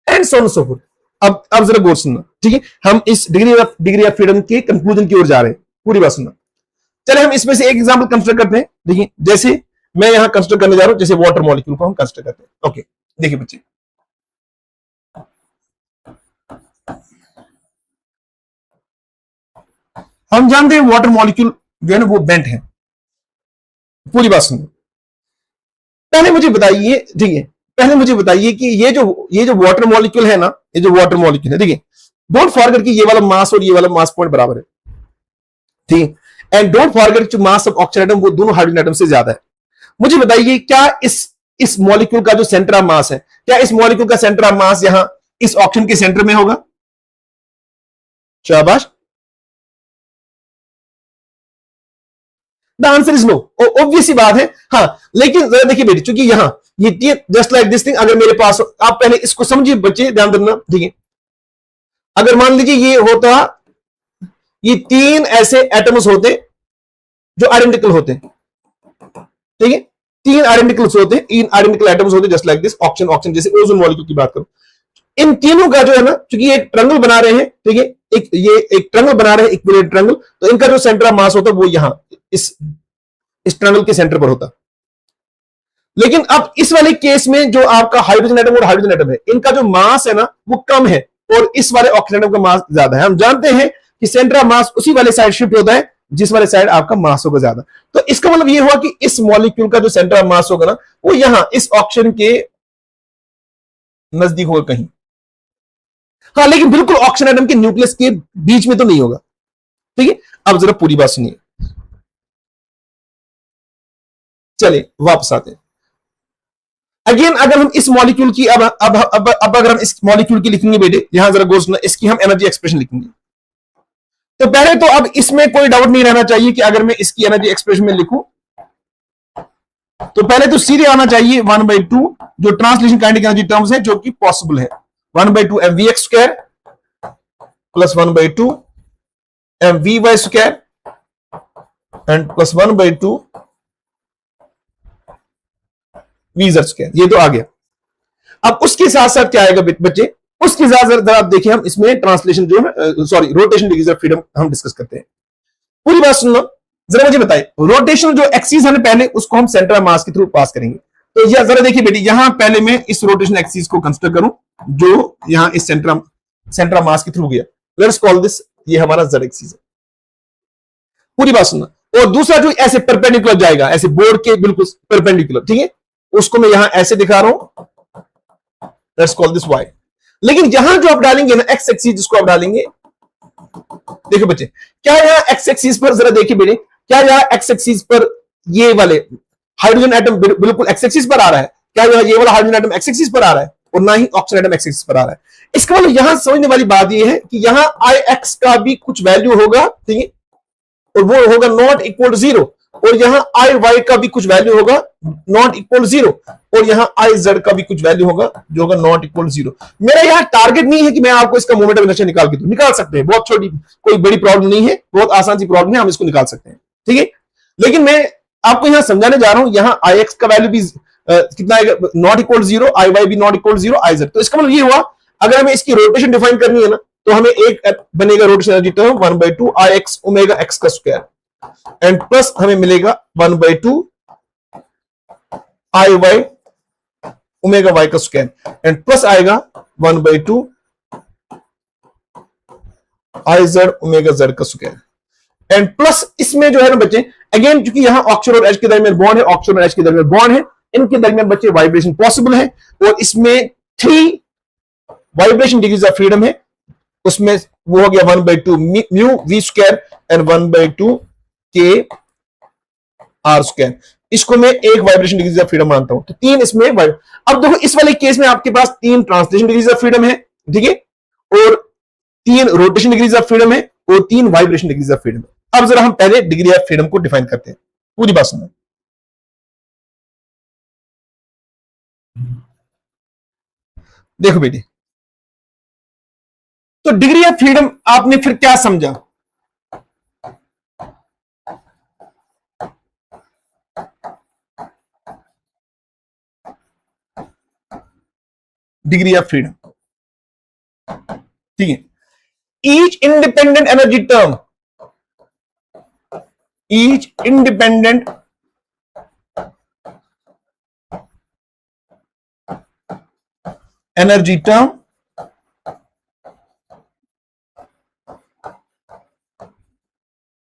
and so on so fourth. अब जरा गौर सुनना, ठीक है, हम इस डिग्री ऑफ फ्रीडम के कंक्लूजन की ओर जा रहे हैं, पूरी बात सुनना। चले हम इसमें से एक एग्जांपल कंसिडर करते हैं। देखिए जैसे मैं यहां कंसिडर करने जा रहा हूं, जैसे वाटर मॉलिक्यूल को हम कंसिडर करते हैं। ओके देखिए बच्चे, हम जानते हैं वाटर मॉलिक्यूल जो है ना वो बेंट है, पूरी बात सुनो। पहले मुझे बताइए, ठीक है, पहले मुझे बताइए कि ये जो वाटर मॉलिक्यूल है ना, ये जो वाटर मॉलिक्यूल है, देखिए डोंट फॉरगेट कि ये वाला मास और ये वाला मास पॉइंट बराबर है, ठीक है, एंड डोंट फॉरगेट कि मास ऑफ ऑक्सीजन एटम वो दोनों हाइड्रोजन एटम से ज्यादा है। मुझे बताइए क्या इस मॉलिक्यूल का जो सेंटर ऑफ मास है, क्या इस मॉलिक्यूल का सेंटर ऑफ मास यहां इस ऑक्सीजन के सेंटर में होगा? शाबाश, the answer is no, obvious सी बात है। हाँ लेकिन जरा देखिए बेटी, चूंकि यहां ये जस्ट लाइक दिस थिंग, अगर मेरे पास, आप पहले इसको समझिए बच्चे, ध्यान देना, ठीक है, अगर मान लीजिए ये होता, ये तीन ऐसे एटम्स होते जो आइडेंटिकल होते, ठीक है, तीन आइडेंटिकल्स होते, तीन आइडेंटिकल एटम्स होते जस्ट लाइक दिस, ऑक्सीजन, जैसे ओजोन मॉलिक्यूल की बात करूं, इन तीनों का जो है ना, क्योंकि एक ट्रायंगल बना रहे हैं, ठीक है, एक ट्रायंगल बना रहे हैं, इक्विलेटरल ट्रायंगल, तो इनका जो सेंटर ऑफ मास होता है वो यहां इस ट्रायंगल के सेंटर पर होता। लेकिन अब इस वाले केस में जो आपका हाइड्रोजन एटम और हाइड्रोजन एटम है, इनका जो मास है ना वो कम है, और इस वाले ऑक्सीजन एटम का मास ज्यादा है। हम जानते हैं कि सेंटर ऑफ मास उसी वाले साइड शिफ्ट होता है जिस वाले साइड आपका मास होगा ज्यादा। तो इसका मतलब ये हुआ कि इस मॉलिक्यूल का जो सेंटर ऑफ मास होगा ना वो यहां इस ऑक्सीजन के नजदीक होगा कहीं। हाँ लेकिन बिल्कुल ऑक्सीजन एटम के न्यूक्लियस के बीच में तो नहीं होगा, ठीक है। अब जरा पूरी बात सुनिए, चलिए वापस आते हैं। अगेन अगर हम इस मॉलिक्यूल की अब अगर हम इस मॉलिक्यूल की लिखेंगे बेटे, यहां जरा गौर सुनना, इसकी हम एनर्जी एक्सप्रेशन लिखेंगे। तो पहले तो अब इसमें कोई डाउट नहीं रहना चाहिए कि अगर मैं इसकी एनर्जी एक्सप्रेशन में लिखूं तो पहले तो सीधे आना चाहिए 1/2 जो ट्रांसलेशन काइनेटिक एनर्जी टर्म्स है जो कि पॉसिबल है, 1/2 mvx² plus 1/2 mvy² and plus 1/2 vz²। ये तो आ गया। अब उसके साथ साथ क्या आएगा बच्चे, उसके साथ जरा आप देखिए, हम इसमें ट्रांसलेशन जो है, sorry rotation degrees of freedom हम डिस्कस करते हैं। पूरी बात सुन लो, जरा मुझे बताइए, रोटेशन जो एक्सिस है ना पहले उसको हम सेंटर ऑफ मास के थ्रू पास करेंगे। तो यह जरा देखिए बेटी, यहां पहले मैं इस रोटेशन एक्सिस को कंसीडर करूं जो यहां इस सेंटर ऑफ मास के थ्रू गया, लेट्स कॉल दिस, ये हमारा z एक्सिस है। पूरी बात सुनना, और दूसरा जो ऐसे परपेंडिकुलर जाएगा, ऐसे बोर्ड के बिल्कुल परपेंडिकुलर, ठीक है, उसको मैं यहां ऐसे दिखा रहा हूं, लेट्स कॉल दिस y। लेकिन यहां जो आप डालेंगे ना एक्स एक्सिस, जिसको आप डालेंगे, देखिए बच्चे, क्या यहां एक्स एक्सिस पर, जरा देखिए बेटे, क्या यहां एक्स एक्सिस पर ये वाले हाइड्रोजन एटम बिल्कुल एक्स एक्सिस पर आ रहा है? क्या ये वाला हाइड्रोजन एटम एक्स एक्सिस पर आ रहा है? और ना ही ऑक्सीजन एटम एक्स एक्सिस पर आ रहा है। इसका मतलब यहां समझने वाली बात ये है कि यहां आई एक्स का भी कुछ वैल्यू होगा, ठीक है, और वो होगा नॉट इक्वल टू 0, और यहां आई वाई का भी कुछ वैल्यू होगा नॉट इक्वल टू 0, और यहां आई जेड का भी कुछ वैल्यू होगा जो होगा नॉट इक्वल टू 0। मेरा यहां टारगेट नहीं है कि मैं आपको इसका मोमेंट ऑफ इनर्शिया निकाल के दूं, निकाल सकते हैं, बहुत छोटी कोई बड़ी प्रॉब्लम नहीं है, बहुत आसान सी प्रॉब्लम है, हम इसको निकाल सकते हैं, ठीक है। लेकिन मैं आपको यहां समझाने जा रहा हूं, यहां आई एक्स का वैल्यू भी कितना आएगा, नॉट इक्वल 0, आई वाई भी नॉट इक्वल 0, आई जेड। तो इसका मतलब ये हुआ, अगर हमें इसकी रोटेशन डिफाइन करनी है ना, तो हमें एक बनेगा rotation energy term 1/2 I X omega X का स्क्वायर, एंड प्लस हमें मिलेगा 1/2 आई वाई ओमेगा वाई का स्क्वायर, एंड प्लस आएगा 1/2 आई जेड ओमेगा जेड का स्क्वायर एंड प्लस इसमें जो है ना बच्चे, अगेन क्योंकि यहां ऑक्सीजन और एच के दरमियान बॉन्ड है, ऑक्सीजन और एच के दरमियान बॉन्ड है, इनके दरमियान बच्चे वाइब्रेशन पॉसिबल है और इसमें 3 वाइब्रेशन डिग्रीज ऑफ फ्रीडम है। उसमें वो हो गया 1/2 mu V square and 1/2 K are square. इसको मैं एक वाइब्रेशन डिग्रीज ऑफ फ्रीडम मानता हूं। तो 3 इसमें अब देखो इस वाले केस में आपके पास 3 ट्रांसलेशन डिग्रीज ऑफ फ्रीडम है, ठीक है, और 3 रोटेशन डिग्रीज ऑफ फ्रीडम है और 3 वाइब्रेशन डिग्रीज ऑफ फ्रीडम है। अब जरा हम पहले डिग्री ऑफ फ्रीडम को डिफाइन करते हैं, पूरी बात सुनो। देखो बेटी, तो डिग्री ऑफ फ्रीडम आपने फिर क्या समझा? डिग्री ऑफ फ्रीडम, ठीक है, each independent energy term, each independent energy term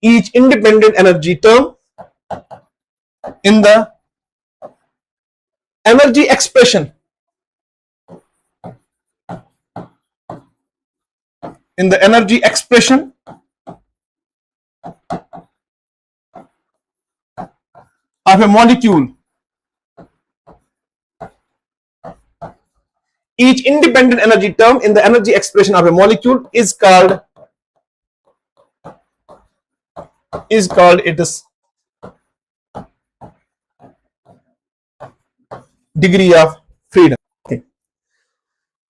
each independent energy term in the energy expression of a molecule, each independent energy term in the energy expression of a molecule is called its degree of freedom.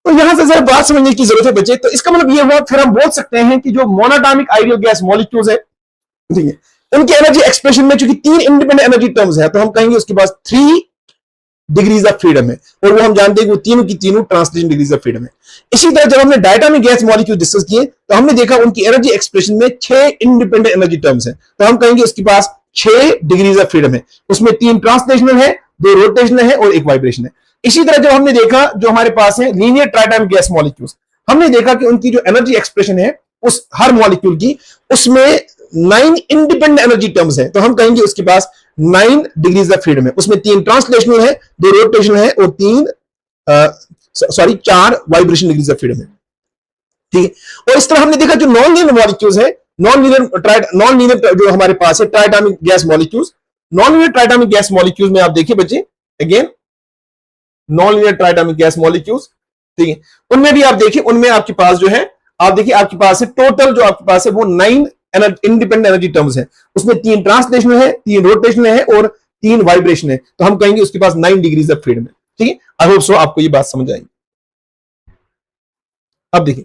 तो यहां से जरा बात समझने की जरूरत है बच्चे। तो इसका मतलब ये हुआ, फिर हम बोल सकते हैं कि जो मोनोटॉमिक आइडियल गैस मॉलिक्यूल्स है, ठीक है, उनकी एनर्जी एक्सप्रेशन में चूंकि 3 इंडिपेंडेंट एनर्जी टर्म्स है, तो हम कहेंगे उसके पास 3 डिग्रीज ऑफ फ्रीडम है, और वो हम जानते हैं कि वो तीनों की तीनों ट्रांसलेशन डिग्रीज ऑफ फ्रीडम है। इसी तरह जब हमने डायटोमिक गैस मॉलिक्यूल डिस्कस किए तो हमने देखा उनकी एनर्जी एक्सप्रेशन में 6 इंडिपेंडेंट एनर्जी टर्म्स है, तो हम कहेंगे उसके पास 6 डिग्रीज ऑफ फ्रीडम है। उसमें 3 ट्रांसलेशनल है, 2 रोटेशनल है और 1 वाइब्रेशन है। इसी तरह जब हमने देखा जो हमारे पास है लीनियर ट्राइटोमिक गैस मॉलिक्यूल्स, हमने देखा कि उनकी जो एनर्जी एक्सप्रेशन है उस हर मॉलिक्यूल की, उसमें 9 इंडिपेंडेंट एनर्जी टर्म्स है, तो हम कहेंगे उसके पास 9 डिग्रीज ऑफ फ्रीडम है। उसमें 3 ट्रांसलेशनल है, 2 रोटेशनल है और 4 वाइब्रेशन डिग्रीज ऑफ फ्रीडम है, ठीक है। और इस तरह हमने देखा जो नॉन लीनियर मॉलिक्यूल्स है, नॉन लीनियर जो हमारे पास है triatomic gas molecules, non linear triatomic gas molecules में आप देखिए बच्चे, again non linear triatomic gas molecules, ठीक है, उनमें भी आप देखिए, उनमें आपके पास जो है, आप देखिए आपके पास है टोटल जो आपके पास है वो 9 इंडिपेंडेंट एनर्जी टर्म्स है। उसमें 3 ट्रांसलेशनल है, 3 रोटेशनल है और 3 वाइब्रेशन है, तो हम कहेंगे उसके पास 9 डिग्रीज ऑफ फ्रीडम है, ठीक है। आई होप सो आपको ये बात समझ आएगी। अब देखिए,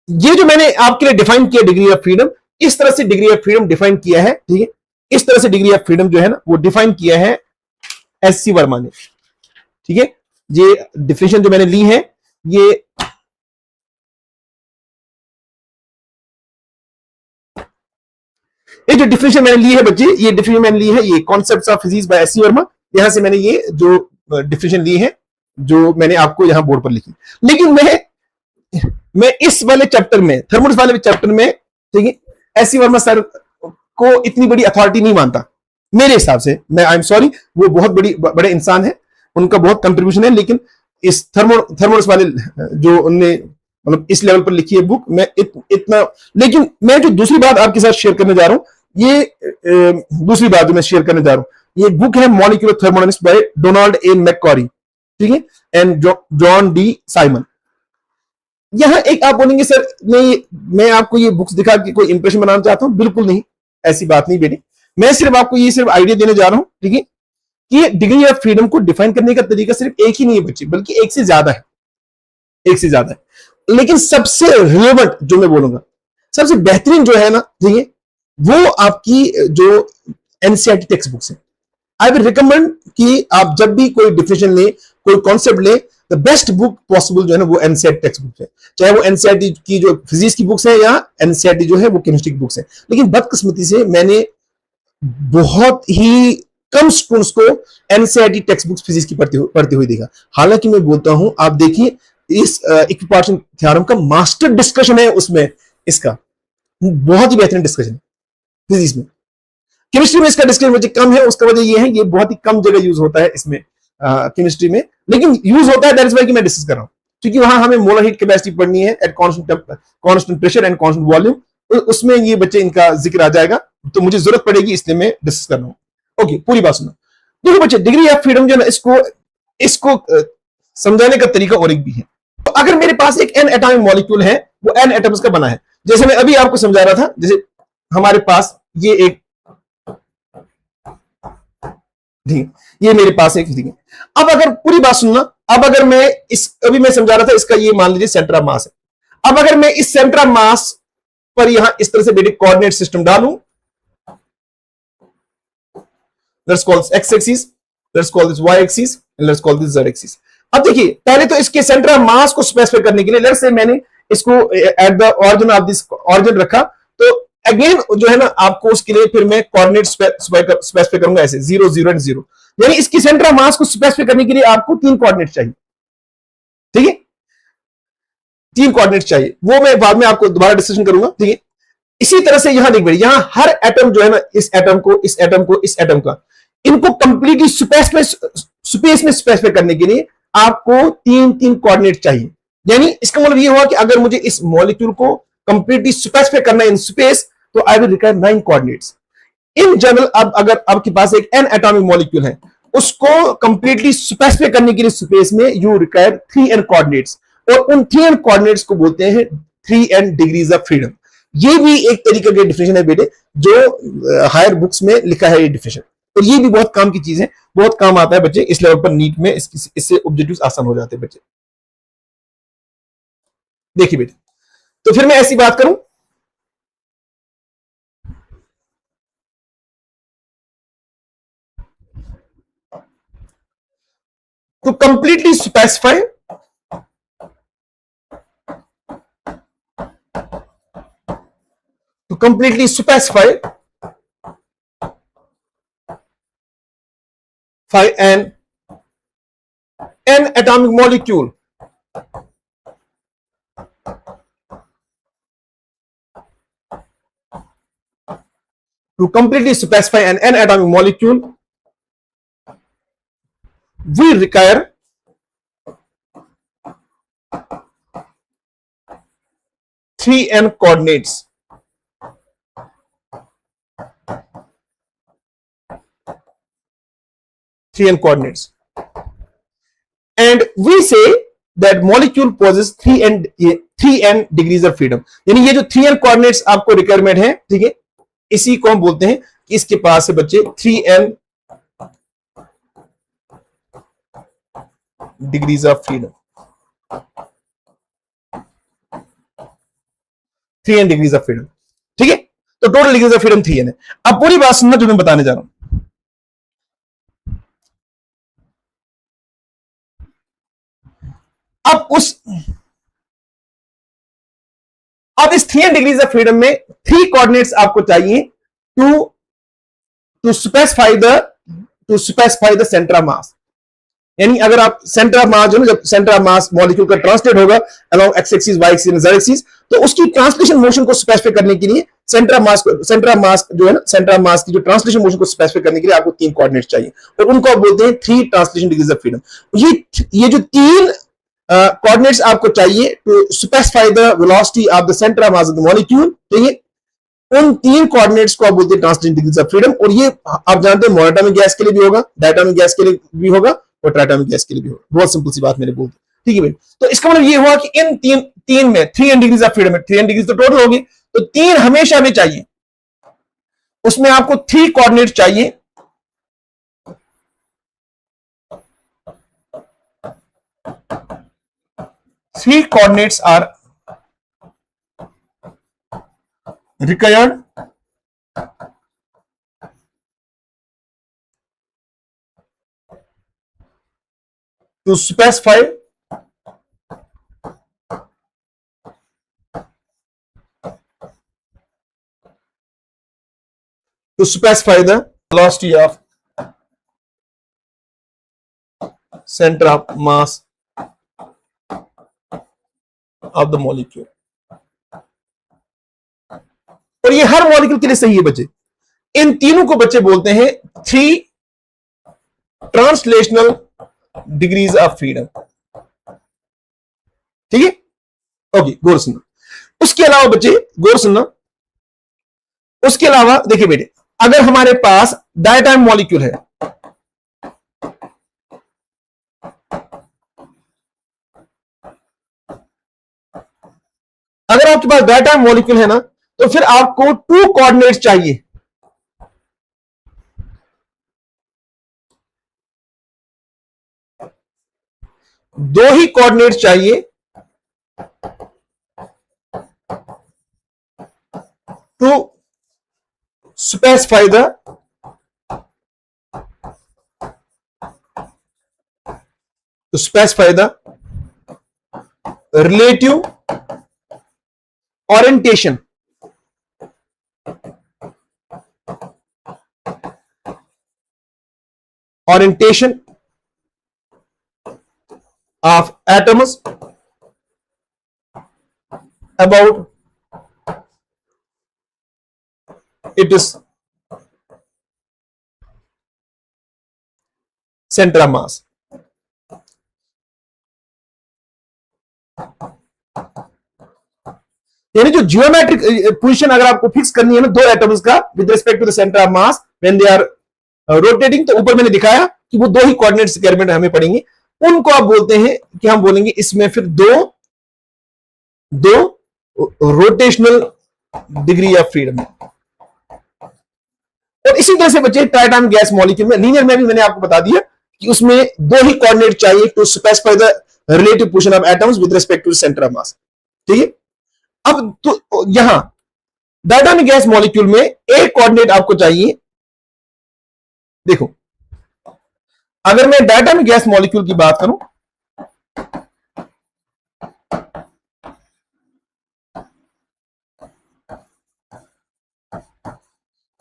ये जो मैंने आपके लिए डिफाइन किया डिग्री ऑफ फ्रीडम, इस तरह से डिग्री ऑफ फ्रीडम डिफाइन किया है, ठीक है, इस तरह से डिग्री ऑफ फ्रीडम जो है ना वो डिफाइन किया है एससी वर्मा ने, ठीक है। ये डिफिनेशन जो मैंने ली है, ये जो डिफिनेशन मैंने ली है बच्चे, ये डिफिनेशन मैंने ली है, ये concepts of physics bye SC Verma, यहां से मैंने ये जो डिफिनेशन ली है, जो मैंने आपको यहां बोर्ड पर लिखी। लेकिन मैं इस वाले चैप्टर में, थर्मोडायनामिक्स वाले चैप्टर में, ठीक है, एससी वर्मा सर को इतनी बड़ी अथॉरिटी नहीं मानता मेरे हिसाब से। मैं आई एम सॉरी, वो बहुत बड़े इंसान है, उनका बहुत कंट्रीब्यूशन है, लेकिन इस थर्मोडायनामिक्स वाले जो उनने मतलब इस लेवल पर लिखी है बुक, मैं इतना, लेकिन मैं जो दूसरी बात आपके साथ शेयर करने जा रहा हूं, ये दूसरी बात जो मैं शेयर करने जा रहा हूं, ये बुक है मॉलिक्यूलर थर्मोडायनामिक्स बाय डोनाल्ड ए मैकक्वारी, ठीक है, एंड जॉन डी साइमन। यहां एक आप बोलेंगे सर नहीं, मैं आपको ये बुक्स दिखा के कोई इंप्रेशन बनाना चाहता हूं, बिल्कुल नहीं, ऐसी बात नहीं बेटी। मैं सिर्फ आपको ये सिर्फ आइडिया देने जा रहा हूं, ठीक है, कि डिग्री ऑफ फ्रीडम को डिफाइन करने का तरीका सिर्फ एक ही नहीं है बच्चे, बल्कि एक से ज्यादा है, एक से ज्यादा है। लेकिन सबसे रिलेवेंट जो मैं बोलूंगा, सबसे बेहतरीन जो है ना, ठीक है, वो आपकी जो एनसीईआरटी टेक्स्ट बुक्स है। आई विल रिकमेंड कि आप जब भी कोई डिफिनेशन ले, कोई कॉन्सेप्ट ले, द बेस्ट बुक पॉसिबल जो है ना वो एनसीईआरटी टेक्स्ट बुक है, चाहे वो एनसीईआरटी की जो फिजिक्स की बुक्स है या एनसीईआरटी जो है वो केमिस्ट्री की बुक्स है। लेकिन बदकिस्मती से मैंने बहुत ही कम स्टूडेंट्स को एनसीईआरटी टेक्स्ट बुक्स फिजिक्स की पढ़ते हुए देखा। हालांकि मैं बोलता हूं, आप देखिए इस इक्विपार्टीशन थ्योरम का मास्टर डिस्कशन है उसमें, इसका बहुत ही बेहतरीन डिस्कशन फिजिक्स में। केमिस्ट्री में इसका डिस्कशन मुझे कम है, उसका वजह ये है ये बहुत ही कम जगह यूज होता है इसमें केमिस्ट्री में, लेकिन यूज होता है, दैट इज वाई कि मैं डिस्कस कर रहा हूं, क्योंकि वहां हमें मोलर हीट कैपेसिटी पढ़नी है at constant pressure and constant volume, उसमें ये बच्चे इनका जिक्र आ जाएगा, तो मुझे जरूरत पड़ेगी, इसलिए मैं डिस्कस कर रहा हूं। ओके, पूरी बात सुनो। देखो बच्चे, डिग्री ऑफ फ्रीडम जो है इसको इसको समझाने का तरीका और एक भी है। तो अगर मेरे पास एक एन एटॉमिक मॉलिक्यूल है, वो एन एटम्स का बना है, जैसे मैं अभी आपको समझा रहा था, जैसे हमारे पास ये एक, ठीक, ये मेरे पास एक, ठीक है। अब अगर पूरी बात सुनना, अब अगर मैं इस, अभी मैं समझा रहा था इसका, ये मान लीजिए सेंटर ऑफ मास है। अब अगर मैं इस सेंटर ऑफ मास पर यहां इस तरह से बेटे कोऑर्डिनेट सिस्टम डालूं, let's call this X axis, let's call this Y axis and let's call this Z axis. अब देखिए, पहले तो इसके सेंटर ऑफ मास को स्पेसिफाई करने के लिए लेट्स से मैंने इसको at the origin of this origin रखा, तो अगेन जो है ना, आपको उसके लिए फिर मैं कोऑर्डिनेट स्पेसिफाई करूंगा ऐसे 0 0 एंड 0, यानी इसकी सेंटर ऑफ मास को स्पेसिफाई करने के लिए आपको 3 कोऑर्डिनेट चाहिए, ठीक है, 3 कोऑर्डिनेट चाहिए, वो मैं बाद में आपको दोबारा डिस्कशन करूंगा, ठीक है। इसी तरह से यहां देख भाई, यहां हर एटम जो है ना, इस एटम को, इस एटम को, इस एटम का, इनको कंप्लीटली स्पेस में स्पेसिफाई करने के लिए आपको 3 कोऑर्डिनेट चाहिए। यानी इसका मतलब ये हुआ कि अगर मुझे इस मॉलिक्यूल को कंप्लीटली स्पेसिफाई करना है इन स्पेस, तो I will require 9 coordinates in general. अब अगर आपके पास एक एन एटॉमिक मॉलिक्यूल है, उसको कंप्लीटली स्पेसिफाई करने के लिए स्पेस में यू रिक्वायर 3n कोऑर्डिनेट्स, और उन 3n कोऑर्डिनेट्स को बोलते हैं 3n डिग्रीज ऑफ फ्रीडम। ये भी एक तरीके का डिफिनेशन है बेटे, जो हायर बुक्स में लिखा है ये डिफिनेशन, और ये भी बहुत काम की चीज है, बहुत काम आता है बच्चे इस लेवल पर, नीट में इससे ऑब्जेक्टिव्स आसान हो जाते हैं बच्चे। देखिए बेटे, तो फिर मैं ऐसी बात करूं, to completely specify to completely specify an atomic molecule to completely specify an atomic molecule, we require 3n coordinates. 3n coordinates, and we say that molecule possesses 3n degrees of freedom. यानी ये जो 3n coordinates आपको requirement है, ठीक है, इसी को हम बोलते हैं कि इसके पास है बच्चे 3n degrees of freedom, 3n degrees of freedom, ठीक है। तो total degrees of freedom 3n है। अब पूरी बात सुनना जो मैं बताने जा रहा हूं। अब इस 3n डिग्रीज ऑफ फ्रीडम में 3 कोऑर्डिनेट्स आपको चाहिए to specify the centre of mass. यानी अगर आप सेंटर ऑफ मास जो ना, जब सेंटर ऑफ मास मॉलिक्यूल का ट्रांसलेट होगा along X axis, Y axis, Z axis, तो उसकी ट्रांसलेशन मोशन को स्पेसिफाई करने के लिए सेंटर ऑफ मास जो है ना, सेंटर ऑफ मास की जो ट्रांसलेशन मोशन को स्पेसिफाई करने के लिए आपको 3 कोऑर्डिनेट्स चाहिए, और उनको आप बोलते हैं 3 ट्रांसलेशन डिग्रीज ऑफ फ्रीडम। ये जो 3 कोऑर्डिनेट्स आपको चाहिए to specify the velocity of the centre of mass of the molecule, ठीक है, उन 3 कोऑर्डिनेट्स को आप बोलते हैं ट्रांसलेशन डिग्रीज ऑफ फ्रीडम। और ये आप जानते हैं मोनोटॉमिक गैस के लिए भी होगा, डायटोमिक गैस के लिए भी होगा, और ट्राइटोमिक गैस के लिए भी होगा। बहुत सिंपल सी बात मैंने बोल दी, ठीक है भाई। तो इसका मतलब ये हुआ कि इन तीन में 3n डिग्रीज ऑफ फ्रीडम है, 3n डिग्रीज तो टोटल होगी, तो 3 हमेशा में चाहिए, उसमें आपको 3 कोऑर्डिनेट चाहिए, three coordinates are required to specify the velocity of center of mass of the molecule. और ये हर मॉलिक्यूल के लिए सही है बच्चे। इन तीनों को बच्चे बोलते हैं 3 ट्रांसलेशनल डिग्रीज ऑफ फ्रीडम। ठीक है, ओके, गौर सुनना। उसके अलावा बच्चे गौर सुनना, उसके अलावा देखिए बेटे, अगर हमारे पास डायटाइम मॉलिक्यूल है, अगर आपके पास डायटाइम मॉलिक्यूल है ना, तो फिर आपको 2 कोऑर्डिनेट्स चाहिए। दो ही कोऑर्डिनेट्स चाहिए to specify the relative orientation of atoms about its center of mass। यानी जो जियोमेट्रिक पोजीशन अगर आपको फिक्स करनी है ना दो एटम्स का with respect to the centre of mass when they are rotating, तो ऊपर मैंने दिखाया कि वो दो ही कोऑर्डिनेट्स रिक्वायरमेंट हमें पड़ेंगे, उनको आप बोलते हैं कि हम बोलेंगे इसमें फिर दो रोटेशनल डिग्री ऑफ फ्रीडम। और इसी तरह से बच्चे ट्राइटॉम गैस मॉलिक्यूल में, लीनियर में भी मैंने आपको बता दिया कि उसमें दो ही कोऑर्डिनेट चाहिए to specify the relative position of atoms with respect to the centre of mass. ठीक है, अब तो यहां डायटॉमिक गैस मॉलिक्यूल में एक कोऑर्डिनेट आपको चाहिए। देखो, अगर मैं डायटॉमिक गैस मॉलिक्यूल की बात करूं,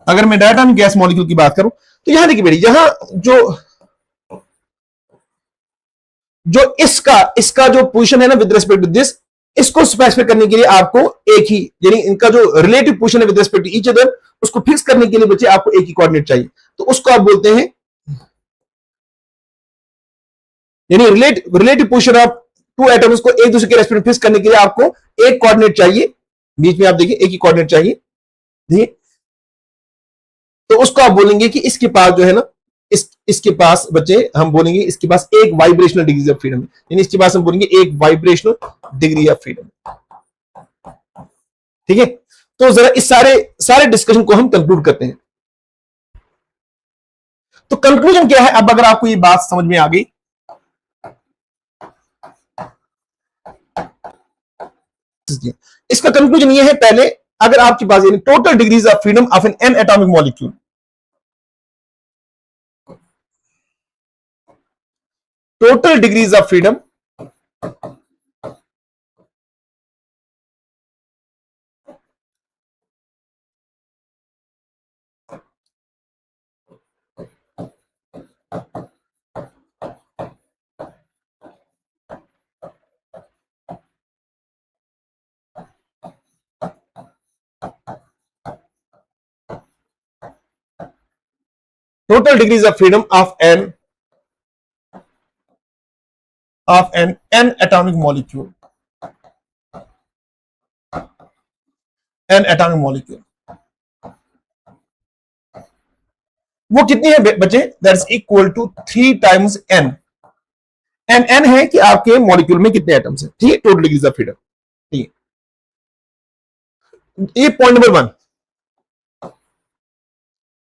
अगर मैं डायटॉमिक गैस मॉलिक्यूल की बात करूं तो यहां देखिए बेटी, यहां जो इसका जो पोजीशन है ना विद रिस्पेक्ट टू दिस, इसको स्पेसिफाई करने के लिए आपको एक ही, यानी इनका जो रिलेटिव पोजीशन है with respect to each other, उसको फिक्स करने के लिए बच्चे आपको एक ही कोऑर्डिनेट चाहिए, तो उसको आप बोलते हैं, यानी relative position of two atoms को एक दूसरे के रेस्पेक्ट में फिक्स करने के लिए आपको एक कोऑर्डिनेट चाहिए, बीच में आप देखिए एक ही कोऑर्डिनेट चाहिए। तो उसको आप बोलेंगे कि इसके पास जो है ना, इसके पास बच्चे हम बोलेंगे इसके पास एक वाइब्रेशनल डिग्री ऑफ फ्रीडम, यानी इसके पास हम बोलेंगे एक वाइब्रेशनल डिग्री ऑफ फ्रीडम। ठीक है, तो जरा इस सारे डिस्कशन को हम कंक्लूड करते हैं। तो कंक्लूजन क्या है, अब अगर आपको ये बात समझ में आ गई, इसका कंक्लूजन ये है, पहले अगर आपके पास यानी total degrees of freedom of N atomic molecule, total degrees of freedom total degrees of freedom of an atomic molecule, वो कितनी है बच्चे, that is equal to 3 times n। n है कि आपके मॉलिक्यूल में कितने एटम्स हैं। ठीक है, टोटल डिग्रीज ऑफ फ्रीडम। ठीक है, ये पॉइंट नंबर 1।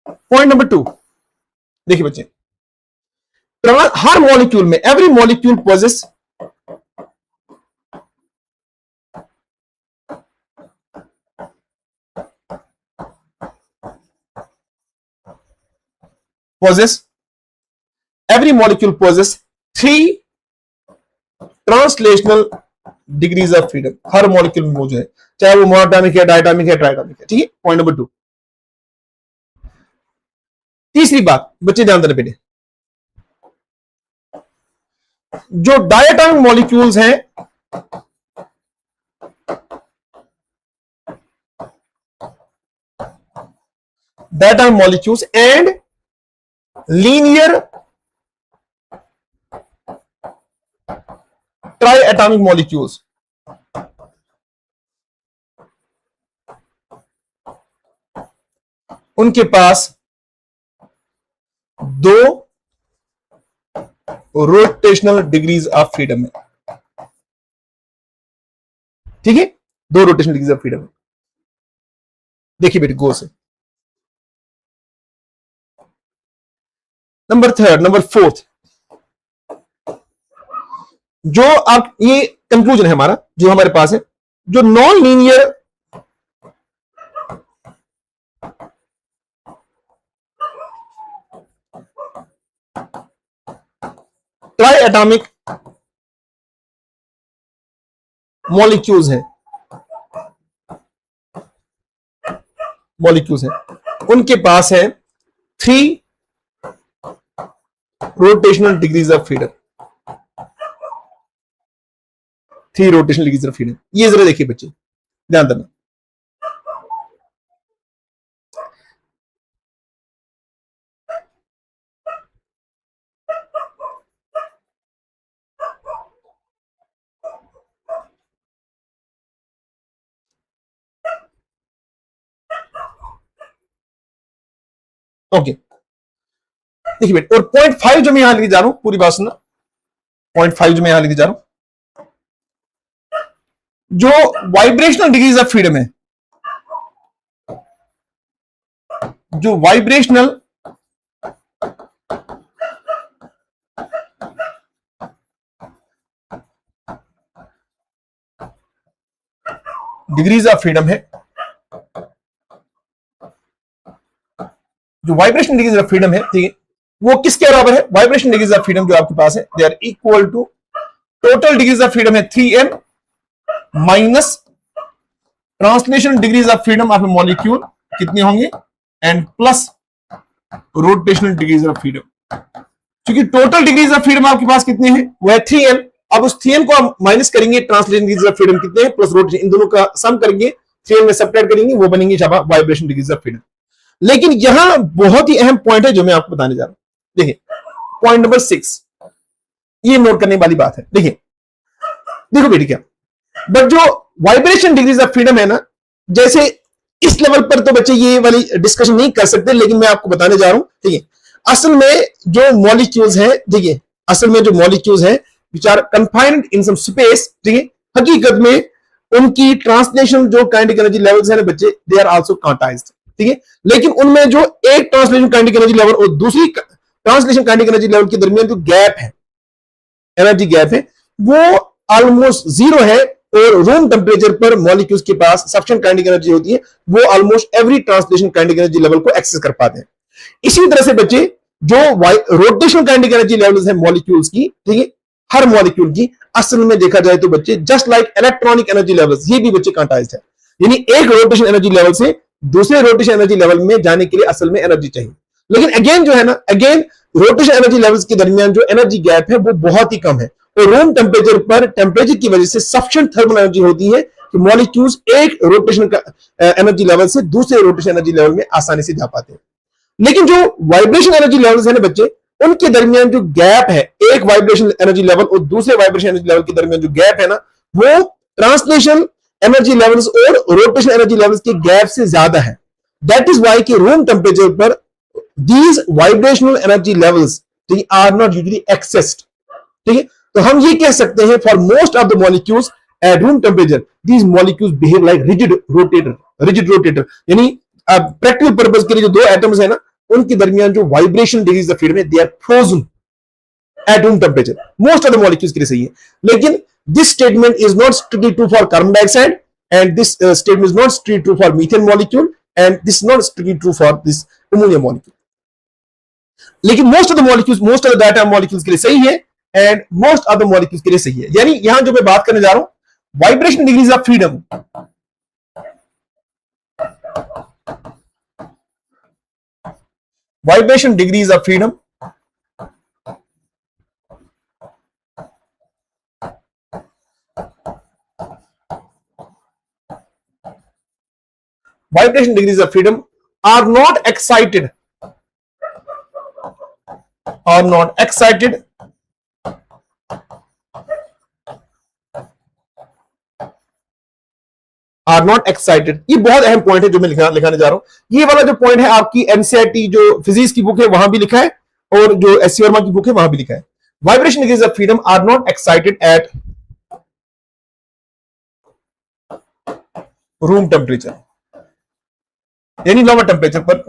पॉइंट नंबर 2 देखिए बच्चे, हर मॉलिक्यूल में, every molecule possess every molecule possess 3 translational degrees of freedom. हर मॉलिक्यूल में मौजूद है, चाहे वो मोनोटॉमिक है, डायटॉमिक है, ट्राइटॉमिक है। ठीक है, पॉइंट नंबर 2। तीसरी बात बच्चे ध्यान देना बेटे, जो डायटॉमिक मॉलिक्यूल्स हैं diatomic molecules and linear triatomic molecules. उनके पास दो रोटेशनल डिग्रीज ऑफ फ्रीडम है। ठीक है, दो रोटेशनल डिग्रीज ऑफ फ्रीडम है। देखिए बेटे गो से नंबर फोर्थ, जो आप ये कंक्लूजन है हमारा जो हमारे पास है, जो non linear try atomic molecules हैं उनके पास है 3 rotational degrees of freedom. 3 rotational degrees of freedom. ये जरा देखिए बच्चे, ध्यान देना। ओके, देखिए बेटे, और 0.5 जो मैं यहां लेके जा रहा हूं, पूरी बात सुनना। 0.5 जो मैं यहां लेके जा रहा हूं, जो वाइब्रेशनल डिग्रीज ऑफ फ्रीडम है, जो वाइब्रेशनल डिग्रीज ऑफ फ्रीडम है, जो वाइब्रेशन डिग्रीज ऑफ फ्रीडम है, ठीक है, वो किसके बराबर है? वाइब्रेशन डिग्रीज ऑफ फ्रीडम जो आपके पास है, they are equal to total degrees of freedom है 3m minus translation degrees of freedom of a molecule कितने होंगे, and plus rotational degrees of freedom. क्योंकि टोटल डिग्रीज ऑफ फ्रीडम आपके पास कितने हैं, वो है 3m। अब उस 3m को आप माइनस करेंगे, ट्रांसलेशन डिग्रीज ऑफ फ्रीडम कितने हैं प्लस रोटेशन, इन दोनों का सम करेंगे, 3m में सब्ट्रैक्ट करेंगे, वो बनेंगे वाइब्रेशन डिग्रीज ऑफ फ्रीडम। लेकिन यहां बहुत ही अहम पॉइंट है जो मैं आपको बताने जा रहा हूं। देखिए पॉइंट नंबर 6, ये नोट करने वाली बात है। देखिए देखो बेटी क्या, बट जो वाइब्रेशन डिग्रीज ऑफ फ्रीडम है ना, जैसे इस लेवल पर तो बच्चे ये वाली डिस्कशन नहीं कर सकते, लेकिन मैं आपको बताने जा रहा हूं। ठीक है, असल में जो मॉलिक्यूल्स हैं, देखिए असल में जो मॉलिक्यूल्स हैं which are confined in some space, ठीक है, हकीकत में उनकी ट्रांसलेशन जो काइनेटिक एनर्जी लेवल्स हैं ना बच्चे, दे आर आल्सो क्वांटाइज्ड। ठीक है, लेकिन उनमें जो एक ट्रांसलेशन काइनेटिक एनर्जी लेवल और दूसरी ट्रांसलेशन काइनेटिक एनर्जी लेवल के दरमियान जो गैप है, एनर्जी गैप है, वो ऑलमोस्ट 0 है। और रूम टेम्परेचर पर मॉलिक्यूल्स के पास सफिशिएंट काइनेटिक एनर्जी होती है, वो almost every translation kinetic energy level को एक्सेस कर पाते हैं। इसी तरह से बच्चे जो रोटेशनल काइनेटिक एनर्जी लेवल्स हैं मॉलिक्यूल्स की, ठीक है, हर मॉलिक्यूल की, असल में देखा जाए तो बच्चे just like electronic energy levels, ये भी बच्चे क्वांटाइज्ड है। यानी एक रोटेशन एनर्जी लेवल से दूसरे रोटेशन एनर्जी लेवल में जाने के लिए असल में एनर्जी चाहिए। लेकिन अगेन जो है ना, अगेन रोटेशन एनर्जी लेवल्स के दरमियान जो एनर्जी गैप है वो बहुत ही कम है, और रूम टेम्परेचर पर टेम्परेचर की वजह से सफिशिएंट थर्मल एनर्जी होती है कि मॉलिक्यूल्स एक रोटेशन एनर्जी लेवल से दूसरे रोटेशन एनर्जी लेवल में आसानी से जा पाते हैं। लेकिन जो वाइब्रेशन एनर्जी लेवल्स है ना बच्चे, उनके दरमियान जो गैप है, एक वाइब्रेशन एनर्जी लेवल और दूसरे वाइब्रेशन एनर्जी लेवल के दरमियान जो गैप है ना, वो ट्रांसलेशन एनर्जी लेवल्स और रोटेशन एनर्जी लेवल्स के गैप से ज्यादा है। दैट इज वाई कि रूम टेम्परेचर पर these vibrational energy levels are not usually accessed. ठीक है, तो हम ये कह सकते हैं for most of the molecules at room temperature these molecules behave like rigid rotator. यानी प्रैक्टिकल पर्पस के लिए जो दो एटम्स है ना, उनके दरमियान जो वाइब्रेशन डिग्रीज ऑफ फ्रीडम है, they are frozen at room temperature. Most of the molecules के लिए सही है, लेकिन this statement is not strictly true for carbon dioxide, and this statement is not strictly true for methane molecule, and this is not strictly true for this ammonia molecule. लेकिन most of the molecules, most of the diatomic molecules के लिए सही है, and most of the molecules के लिए सही है। यानी यहां जो मैं बात करने जा रहा हूं, vibration degrees of freedom, vibration degrees of freedom vibration degrees of freedom are not excited, are not excited are not excited. ये बहुत अहम पॉइंट है जो मैं लिखाने जा रहा हूं। ये वाला जो पॉइंट है आपकी एनसीईआरटी जो फिजिक्स की बुक है वहां भी लिखा है और जो एस सी वर्मा की बुक है वहां भी लिखा है। Vibration degrees of freedom are not excited at room temperature, यानी लोअर टेम्परेचर पर।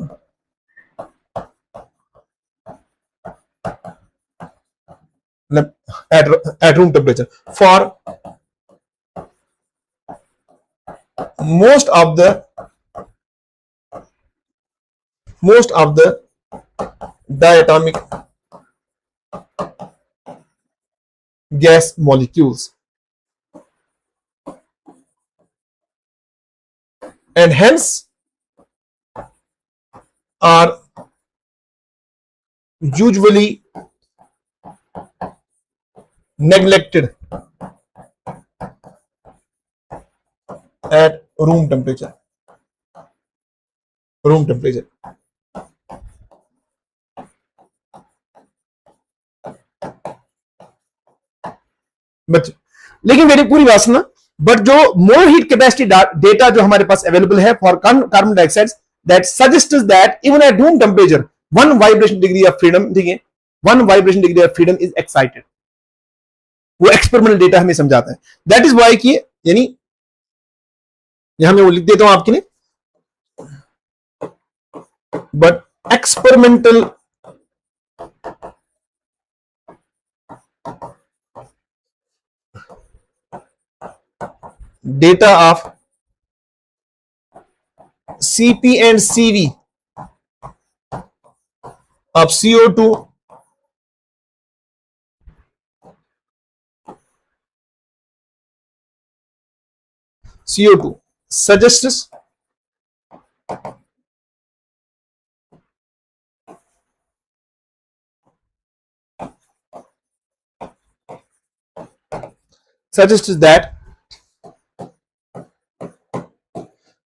at room temperature for most of the diatomic gas molecules, and hence are usually neglected at room temperature. बच्चे लेकिन मेरी पूरी बात सुना। बट जो more heat capacity data जो हमारे पास अवेलेबल है for carbon dioxide that suggest that even at room temperature one vibration degree of freedom, ठीक है, one vibration degree of freedom is excited. वो एक्सपेरिमेंटल डेटा हमें समझाता है। दैट इज वाई कि यानी यहां मैं वो लिख देता हूं आपके लिए, but experimental data of CP and CV of CO2 suggests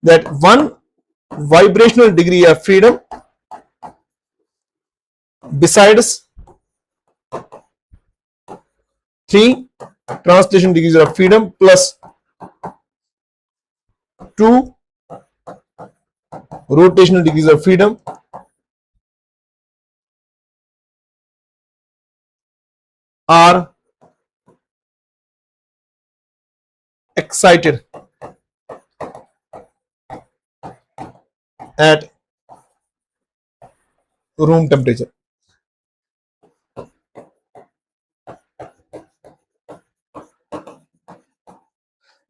that one vibrational degree of freedom besides 3 translation degrees of freedom plus 2 rotational degrees of freedom are excited at room temperature.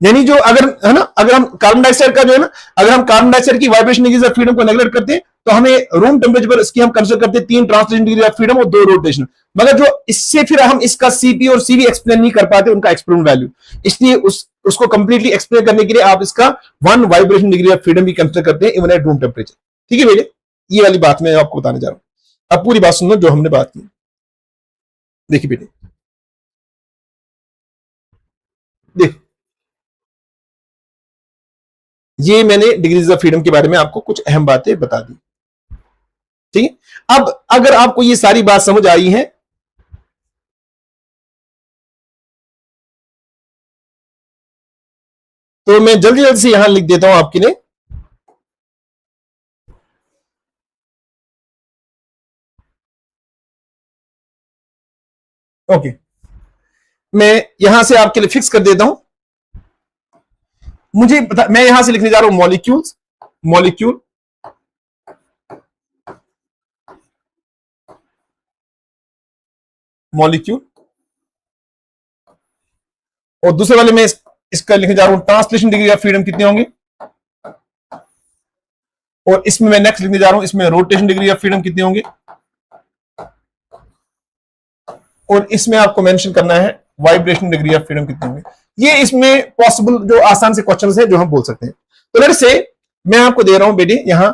यानी जो अगर है ना, अगर हम carbon dioxide का जो है ना, अगर हम कार्बन डाइऑक्साइड की वाइब्रेशन डिग्रीज ऑफ फ्रीडम को नेगलेक्ट करते हैं तो हमें रूम टेम्परेचर पर इसकी हम कंसीडर करते हैं 3 ट्रांसलेशन डिग्री ऑफ फ्रीडम और 2 रोटेशन। मगर जो इससे फिर हम इसका सीपी और सीवी एक्सप्लेन नहीं कर पाते उनका एक्सपेरिमेंट वैल्यू, इसलिए उसको कंप्लीटली एक्सप्लेन करने के लिए आप इसका 1 वाइब्रेशन डिग्री ऑफ फ्रीडम भी कंसीडर करते हैं इवन एट रूम टेम्परेचर। ठीक है बेटे, ये वाली बात मैं आपको बताने जा रहा हूं। अब पूरी बात सुनो जो हमने बात की। देखिए बेटे, देख ये मैंने डिग्रीज ऑफ फ्रीडम के बारे में आपको कुछ अहम बातें बता दी। ठीक है, अब अगर आपको ये सारी बात समझ आई है तो मैं जल्दी जल्दी से यहां लिख देता हूं आपके लिए। ओके, मैं यहां से आपके लिए फिक्स कर देता हूं। मुझे मैं यहां से लिखने जा रहा हूं मॉलिक्यूल्स, मॉलिक्यूल मॉलिक्यूल, और दूसरे वाले में इसका लिखने जा रहा हूं ट्रांसलेशन डिग्री ऑफ फ्रीडम कितने होंगे, और इसमें मैं नेक्स्ट लिखने जा रहा हूं इसमें रोटेशन डिग्री ऑफ फ्रीडम कितने होंगे, और इसमें आपको मेंशन करना है वाइब्रेशन डिग्री ऑफ फ्रीडम कितने होंगे। ये इसमें पॉसिबल जो आसान से क्वेश्चंस है जो हम बोल सकते हैं। तो लेट्स से मैं आपको दे रहा हूं बेटे यहां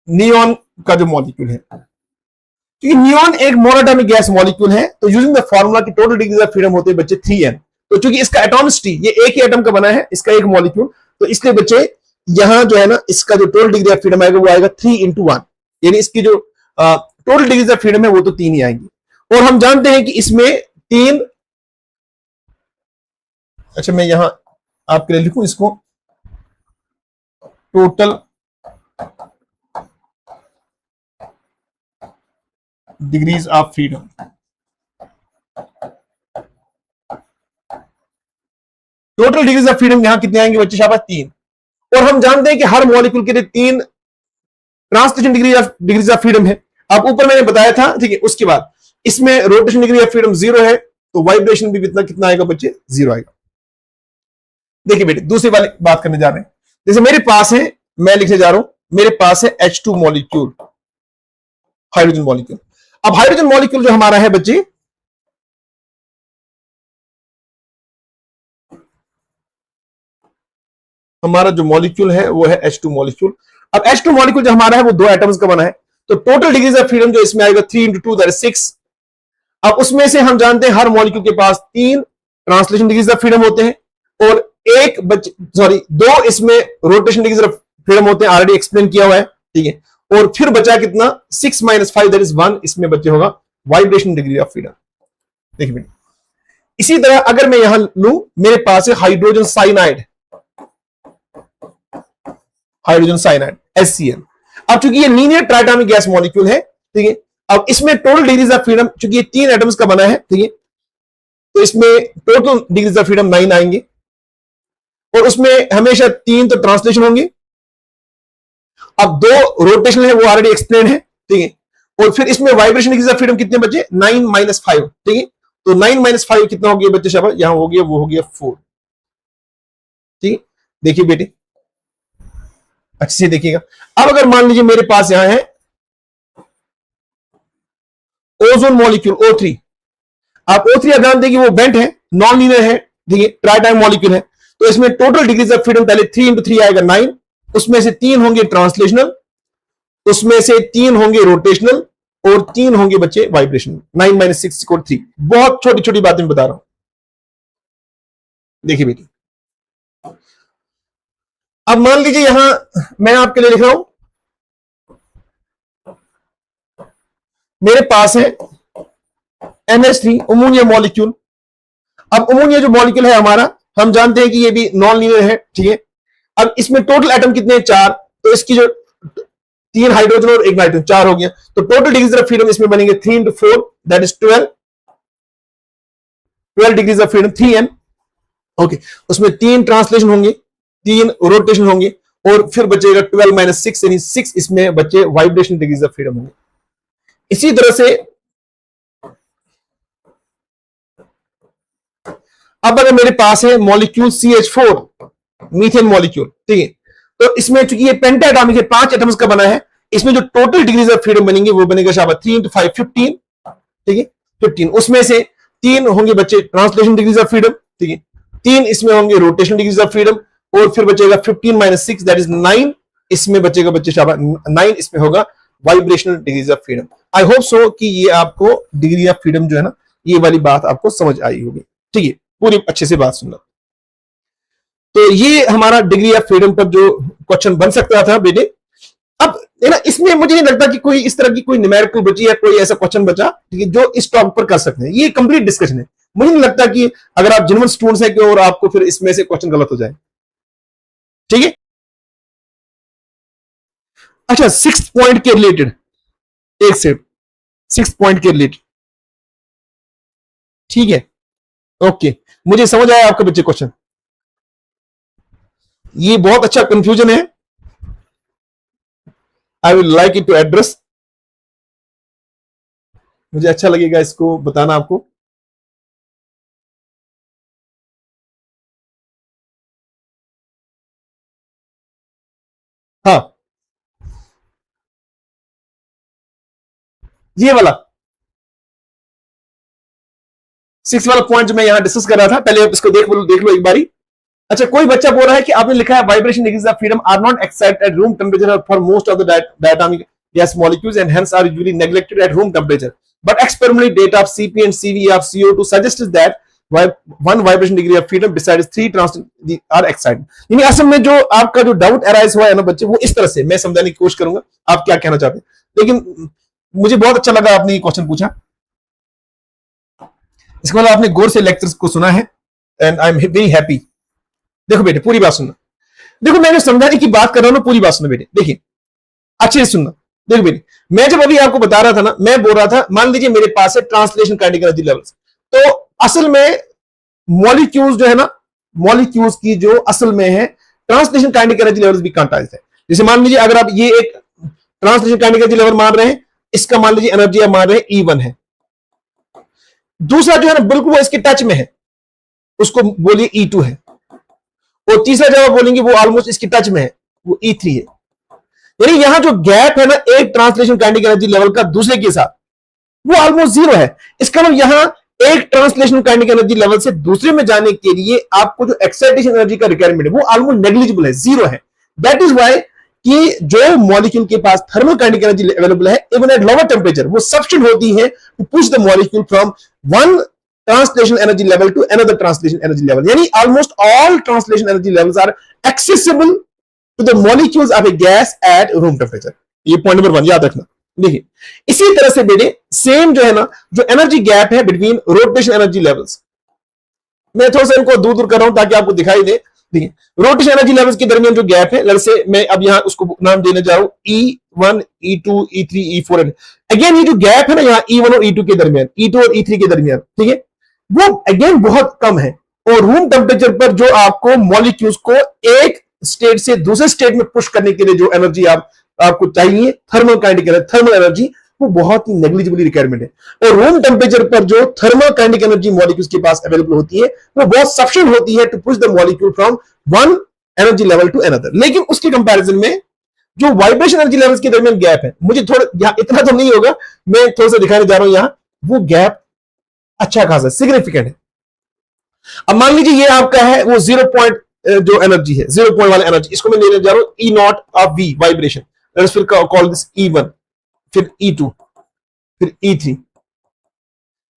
नियॉन का जो मॉलिक्यूल है, क्योंकि नियॉन एक मोनोएटॉमिक गैस मॉलिक्यूल है, तो यूजिंग द फार्मूला की टोटल डिग्रीज ऑफ फ्रीडम होते हैं बच्चे 3n। तो चूंकि इसका एटॉमिसिटी ये एक ही एटम का बना है, इसका एक मॉलिक्यूल, तो इसलिए बच्चे यहां जो है ना, इसका जो टोटल डिग्री ऑफ फ्रीडम आएगा वो आएगा 3 into 1, यानी इसकी जो टोटल डिग्री ऑफ फ्रीडम है वो तो 3 ही आएंगी। और हम जानते हैं कि इसमें 3, अच्छा मैं यहां आपके लिए लिखूं इसको, total degrees of freedom, total degrees of freedom यहां कितने आएंगे बच्चे? शाबाश 3। और हम जानते हैं कि हर मॉलिक्यूल के लिए 3 ट्रांसलेशन डिग्रीज ऑफ फ्रीडम है। अब ऊपर मैंने बताया था, ठीक है। उसके बाद इसमें रोटेशन डिग्री ऑफ फ्रीडम 0 है, तो वाइब्रेशन भी कितना आएगा बच्चे? 0 आएगा। देखिए बेटे, दूसरी वाली बात करने जा रहे हैं। जैसे मेरे पास है, मैं लिखने जा रहा हूं, मेरे पास है H2 मॉलिक्यूल, हाइड्रोजन मॉलिक्यूल। अब हाइड्रोजन मॉलिक्यूल जो हमारा है बच्चे, हमारा जो मॉलिक्यूल है वो है H2 मॉलिक्यूल। अब H2 मॉलिक्यूल जो हमारा है वो 2 एटम्स का बना है, तो टोटल डिग्रीज ऑफ फ्रीडम जो इसमें आएगा 3 into 2 दैट इज 6। अब उसमें से हम जानते हैं हर मॉलिक्यूल के पास 3 ट्रांसलेशन डिग्रीज ऑफ फ्रीडम होते हैं और 2 इसमें रोटेशन डिग्रीज ऑफ फ्रीडम होते हैं, ऑलरेडी एक्सप्लेन किया हुआ है, ठीक है। और फिर बचा कितना? 6 - 5 दैट इज 1, इसमें बचे होगा वाइब्रेशन डिग्री ऑफ फ्रीडम। देखिए इसी तरह अगर मैं यहां लूं, मेरे पास है hydrogen cyanide, hydrogen cyanide HCl। अब चूंकि ये लीनियर ट्राइटोमिक गैस मॉलिक्यूल है, ठीक है। अब इसमें टोटल डिग्रीज ऑफ फ्रीडम, चूंकि ये 3 एटम्स का बना है, ठीक है, तो इसमें टोटल डिग्रीज ऑफ फ्रीडम 9 आएंगे। और उसमें हमेशा 3 तो ट्रांसलेशन होंगे, अब 2 रोटेशन है, वो ऑलरेडी एक्सप्लेन है, ठीक है। और फिर इसमें वाइब्रेशन डिग्रीज ऑफ फ्रीडम कितने बचे? 9 - 5, ठीक है। तो 9 - 5 कितना हो गया बच्चे? शाबाश, यहां हो गया, वो हो गया 4, ठीक है। देखिए बेटे अच्छे से देखिएगा। अब अगर मान लीजिए मेरे पास यहां है ओजोन मॉलिक्यूल O3। आप O3 आप जानते हैं कि वो बेंट है, नॉन लीनियर है, ठीक है, ट्राइटाइम मॉलिक्यूल है। तो इसमें टोटल डिग्रीज ऑफ फ्रीडम पहले 3 into 3 आएगा 9, उसमें से 3 होंगे ट्रांसलेशनल, उसमें से 3 होंगे रोटेशनल और 3 होंगे बच्चे वाइब्रेशनल। 9 - 6 = 3। बहुत छोटी छोटी बातें मैं बता रहा हूं, देखिए बेटी। अब मान लीजिए यहां मैं आपके लिए लिख रहा हूं, मेरे पास है NH3 अमोनिया मॉलिक्यूल। अब अमोनिया जो मॉलिक्यूल है हमारा, हम जानते हैं कि ये भी नॉन लीनियर है, ठीक है। अब इसमें टोटल एटम कितने हैं? 4। तो इसकी जो 3 हाइड्रोजन और 1 नाइट्रोजन, 4 हो गया। तो टोटल डिग्रीज ऑफ फ्रीडम इसमें बनेंगे 3 into 4 that is 12 degrees of freedom, 3n। Okay, उसमें 3 ट्रांसलेशन होंगे, 3 रोटेशन होंगे और फिर बचेगा 12 - 6 यानी 6 इसमें बचे वाइब्रेशन डिग्रीज ऑफ फ्रीडम होंगे। इसी तरह से अब अगर मेरे पास है मॉलिक्यूल CH4 मीथेन मॉलिक्यूल, ठीक है। तो इसमें चूंकि ये पेंटाएटॉमिक है, 5 एटम्स का बना है, इसमें जो टोटल डिग्रीज ऑफ फ्रीडम बनेंगे वो बनेगा शाबाश 3 into 5 15, ठीक है, 15। उसमें से 3 होंगे बच्चे ट्रांसलेशन डिग्रीज ऑफ फ्रीडम, ठीक है, 3 इसमें होंगे रोटेशन डिग्रीज ऑफ फ्रीडम और फिर बचेगा 15 - 6 दैट इज 9, इसमें बचेगा बच्चे शाबाश 9, इसमें होगा vibrational degrees of freedom. I hope so कि ये आपको डिग्री ऑफ फ्रीडम जो है ना, ये वाली बात आपको समझ आई होगी, ठीक है। पूरी अच्छे से बात सुनना। तो ये हमारा डिग्री ऑफ फ्रीडम पर जो क्वेश्चन बन सकता था बेटे। अब है ना, इसमें मुझे नहीं लगता कि कोई इस तरह की कोई न्यूमेरिकल बची या कोई ऐसा क्वेश्चन बचा, ठीक है, जो इस टॉपिक पर कर सकते हैं। ये कंप्लीट डिस्कशन है। मुझे नहीं लगता कि अगर आप जेन्युइन स्टूडेंट्स हैं कि और आपको फिर इसमें से क्वेश्चन गलत हो जाए, ठीक है। अच्छा, 6 पॉइंट के रिलेटेड, एक से 6 पॉइंट के रिलेटेड, ठीक है, ओके। मुझे समझ आया आपका बच्चे क्वेश्चन। ये बहुत अच्छा कंफ्यूजन है, I will like it to address. मुझे अच्छा लगेगा इसको बताना आपको। हाँ, ये वाला 6 वाला पॉइंट जो मैं यहां डिस्कस कर रहा था, पहले इसको देख लो एक बारी। अच्छा, कोई बच्चा बोल रहा है कि आपने लिखा है vibration degrees of freedom are not excited at room temperature for most of the diatomic gas molecules and hence are usually neglected at room temperature, but experimental data of CP and CV of CO2 suggests that one vibration degree of freedom beside 3 translation are excited. यानी असल में जो आपका जो doubt arise हुआ है ना बच्चे, वो इस तरह से मैं समझाने की कोशिश करूंगा आप क्या कहना चाहते हैं। लेकिन मुझे बहुत अच्छा लगा आपने ये क्वेश्चन पूछा, इसके बाद आपने गौर से लेक्चर्स को सुना है and I am very happy. देखो बेटे पूरी बात सुनना, देखो मैं जो समझाने की बात कर रहा हूं ना पूरी बात सुनो बेटे, देखिए अच्छे से सुनना। देखो बेटे मैं जब अभी आपको बता रहा था ना, मैं बोल रहा था मान लीजिए मेरे पास है ट्रांसलेशन काइनेटिक एनर्जी लेवल्स, तो असल में मॉलिक्यूल्स जो है ना, मॉलिक्यूल्स की जो असल में है ट्रांसलेशन काइनेटिक एनर्जी लेवल्स भी क्वांटाइज्ड है। जैसे मान लीजिए अगर आप ये एक ट्रांसलेशन काइनेटिक एनर्जी लेवल मान रहे हैं, इसका मान लीजिए एनर्जी आप मान रहे हैं E1 है, दूसरा जो है ना बिल्कुल वो इसके टच में है, उसको बोलिए E2 है, और तीसरा जब आप बोलेंगे वो ऑलमोस्ट इसके टच में है, वो E3 है। यानी यहां जो गैप है ना एक ट्रांसलेशन काइनेटिक एनर्जी लेवल का दूसरे के साथ, वो ऑलमोस्ट जीरो है। इसका मतलब यहां एक ट्रांसलेशन काइनेटिक एनर्जी लेवल से दूसरे में जाने के लिए आपको जो एक्साइटेशन एनर्जी का रिक्वायरमेंट है वो ऑलमोस्ट नेग्लिजिबल है, जीरो है। दैट इज वाई कि जो मॉलिक्यूल के पास थर्मल काइनेटिक एनर्जी अवेलेबल है इवन एट लोअर टेम्परेचर, वो सफिशिएंट होती है to push the molecule from one translation energy level to another translation energy level। यानी almost all translation energy levels are accessible to the molecules of a gas at room temperature। ये point number 1 याद रखना। देखिए इसी तरह से बेटे same जो है ना, जो एनर्जी गैप है बिटवीन रोटेशन एनर्जी लेवल्स, मैं थोड़ा सा इनको दूर दूर कर रहा हूं ताकि आपको दिखाई दे। देखिए रोटेशन एनर्जी लेवल्स के दरमियान जो गैप है, लड़ से मैं अब यहां उसको नाम देने जा रहा हूं E1 E2 E3 E4 and again ये जो गैप है ना यहाँ E1 और E2 के दरमियान, E2 और E3 के दरमियान, ठीक है, वो अगेन बहुत कम है। और रूम टेम्परेचर पर जो आपको मॉलिक्यूल्स को एक स्टेट से दूसरे स्टेट में पुश करने के लिए जो एनर्जी आपको चाहिए थर्मल काइनेटिक थर्मल एनर्जी, वो बहुत ही नेग्लिजिबल रिक्वायरमेंट है। और रूम टेम्परेचर पर जो थर्मल काइनेटिक एनर्जी मॉलिक्यूल्स के पास अवेलेबल होती है वो बहुत सफिशिएंट होती है to push the molecule from one energy level to another. लेकिन उसके कंपैरिजन में जो वाइब्रेशन एनर्जी लेवल्स के दरमियान गैप है, मुझे थोड़ा इतना तो नहीं होगा, मैं थोड़ा सा दिखाने जा रहा हूं यहां, वो गैप अच्छा खासा सिग्निफिकेंट है। अब मान लीजिए ये आपका है वो 0 पॉइंट जो एनर्जी है, 0 पॉइंट वाला एनर्जी, इसको मैं लेने जा रहा हूं E0 of V vibration, let's फिर कॉल दिस E1, फिर E2, फिर E3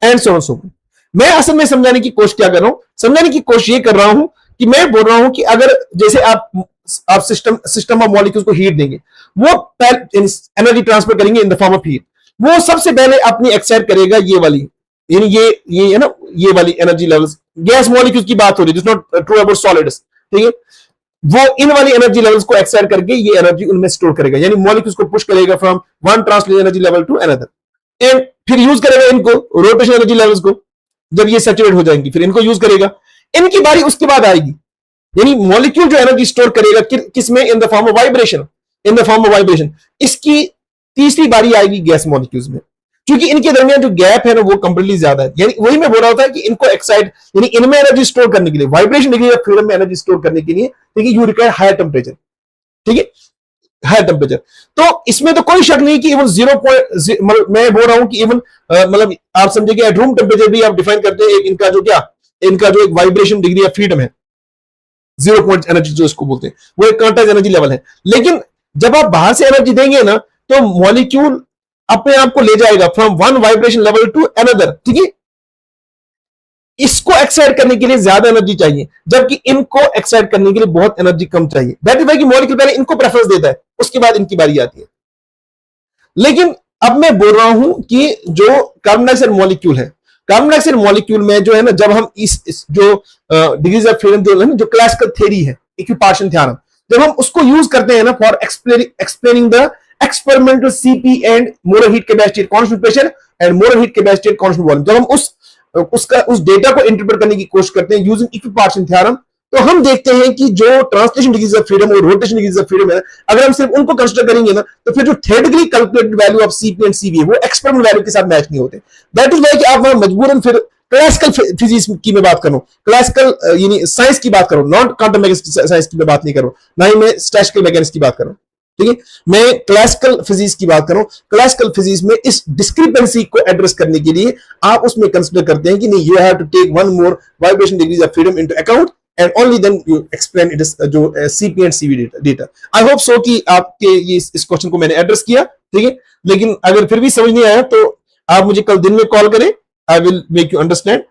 and so on so on. मैं असल में समझाने की कोशिश क्या कर रहा हूं, समझाने की कोशिश ये कर रहा हूं कि मैं बोल रहा हूं कि अगर जैसे आप सिस्टम ऑफ मॉलिक्यूल्स को हीट देंगे, वो एनर्जी ट्रांसफर करेंगे in the form of heat, वो सबसे पहले अपनी एक्साइट करेगा ये वाली, यानी ये है ना, ये वाली एनर्जी लेवल्स, गैस मॉलिक्यूल्स की बात हो रही है, this not true about solids, ठीक है, वो इन वाली एनर्जी लेवल्स को एक्साइट करके ये एनर्जी उनमें स्टोर करेगा, यानी मॉलिक्यूल्स को पुश करेगा from one translation energy level to another, and फिर यूज करेगा इनको रोटेशन एनर्जी लेवल्स को, जब ये सैचुरेट हो जाएंगी फिर इनको यूज करेगा, इनकी बारी उसके बाद आएगी। यानी मॉलिक्यूल जो एनर्जी स्टोर करेगा किसमें, in the form of vibration, in the form of vibration, इसकी तीसरी बारी आएगी गैस मॉलिक्यूल्स में, क्योंकि इनके दरमियान जो गैप है ना वो कंप्लीटली ज्यादा है। यानी वही मैं बोल रहा था कि इनको एक्साइट, यानी इनमें एनर्जी स्टोर करने के लिए, वाइब्रेशन डिग्री ऑफ फ्रीडम में एनर्जी स्टोर करने के लिए, ठीक है, यू रिक्वायर हायर टेम्परेचर, ठीक है, हायर टेम्परेचर। तो इसमें तो कोई शक नहीं कि इवन 0 मैं बोल रहा हूं कि इवन मतलब आप समझे कि एट रूम टेम्परेचर भी आप डिफाइन करते हैं इनका जो क्या, इनका जो एक वाइब्रेशन डिग्री ऑफ फ्रीडम है, 0 पॉइंट एनर्जी जो इसको बोलते हैं, वो एक क्वांटाइज एनर्जी लेवल है। लेकिन जब आप बाहर से एनर्जी देंगे ना, तो मॉलिक्यूल अपने आप को ले जाएगा from one vibration level to another, ठीक है, इसको एक्साइट करने के लिए ज्यादा एनर्जी चाहिए, जबकि इनको एक्साइट करने के लिए बहुत एनर्जी कम चाहिए। दैट इज वाई कि मॉलिक्यूल पहले इनको प्रेफरेंस देता है, उसके बाद इनकी बारी आती है। लेकिन अब मैं बोल रहा हूं कि जो कार्बन डाइऑक्साइड मॉलिक्यूल है, कार्बन डाइऑक्साइड मॉलिक्यूल में जो है ना, जब हम इस जो डिग्रीज ऑफ फ्रीडम जो क्लासिकल थ्योरी है, इक्विपार्टीशन थ्योरम, जब हम उसको यूज करते हैं ना for explaining the experimental CP and molar heat capacity at constant pressure and molar heat capacity at constant volume, जब हम उस डेटा को इंटरप्रेट करने की कोशिश करते हैं यूजिंग इक्विपार्टीशन थ्योरम, तो हम देखते हैं कि जो ट्रांसलेशन डिग्रीज ऑफ फ्रीडम और रोटेशन डिग्रीज ऑफ फ्रीडम है, अगर हम सिर्फ उनको कंसीडर करेंगे ना, तो फिर जो theoretically calculated value of CP and CV है वो एक्सपेरिमेंट वैल्यू के साथ मैच नहीं होते। दैट इज वाई कि आप मजबूरन फिर क्लासिकल फिजिक्स की मैं बात करूं, क्लासिकल यानी साइंस की बात करूं, नॉन क्वांटम मैकेनिक्स साइंस की मैं बात नहीं करूं, ना ही मैं स्टैटिस्टिकल मैकेनिक्स की बात करूं, ठीक है, मैं क्लासिकल फिजिक्स की बात करूं। क्लासिकल फिजिक्स में इस डिस्क्रिपेंसी को एड्रेस करने के लिए आप उसमें कंसीडर करते हैं कि नहीं, you have to take one more vibration degrees of freedom into account and only then you explain it जो CP and CV data. I hope so कि आपके ये इस क्वेश्चन को मैंने एड्रेस किया, ठीक है। लेकिन अगर फिर भी समझ नहीं आया तो आप मुझे कल दिन में कॉल करें, I will make you understand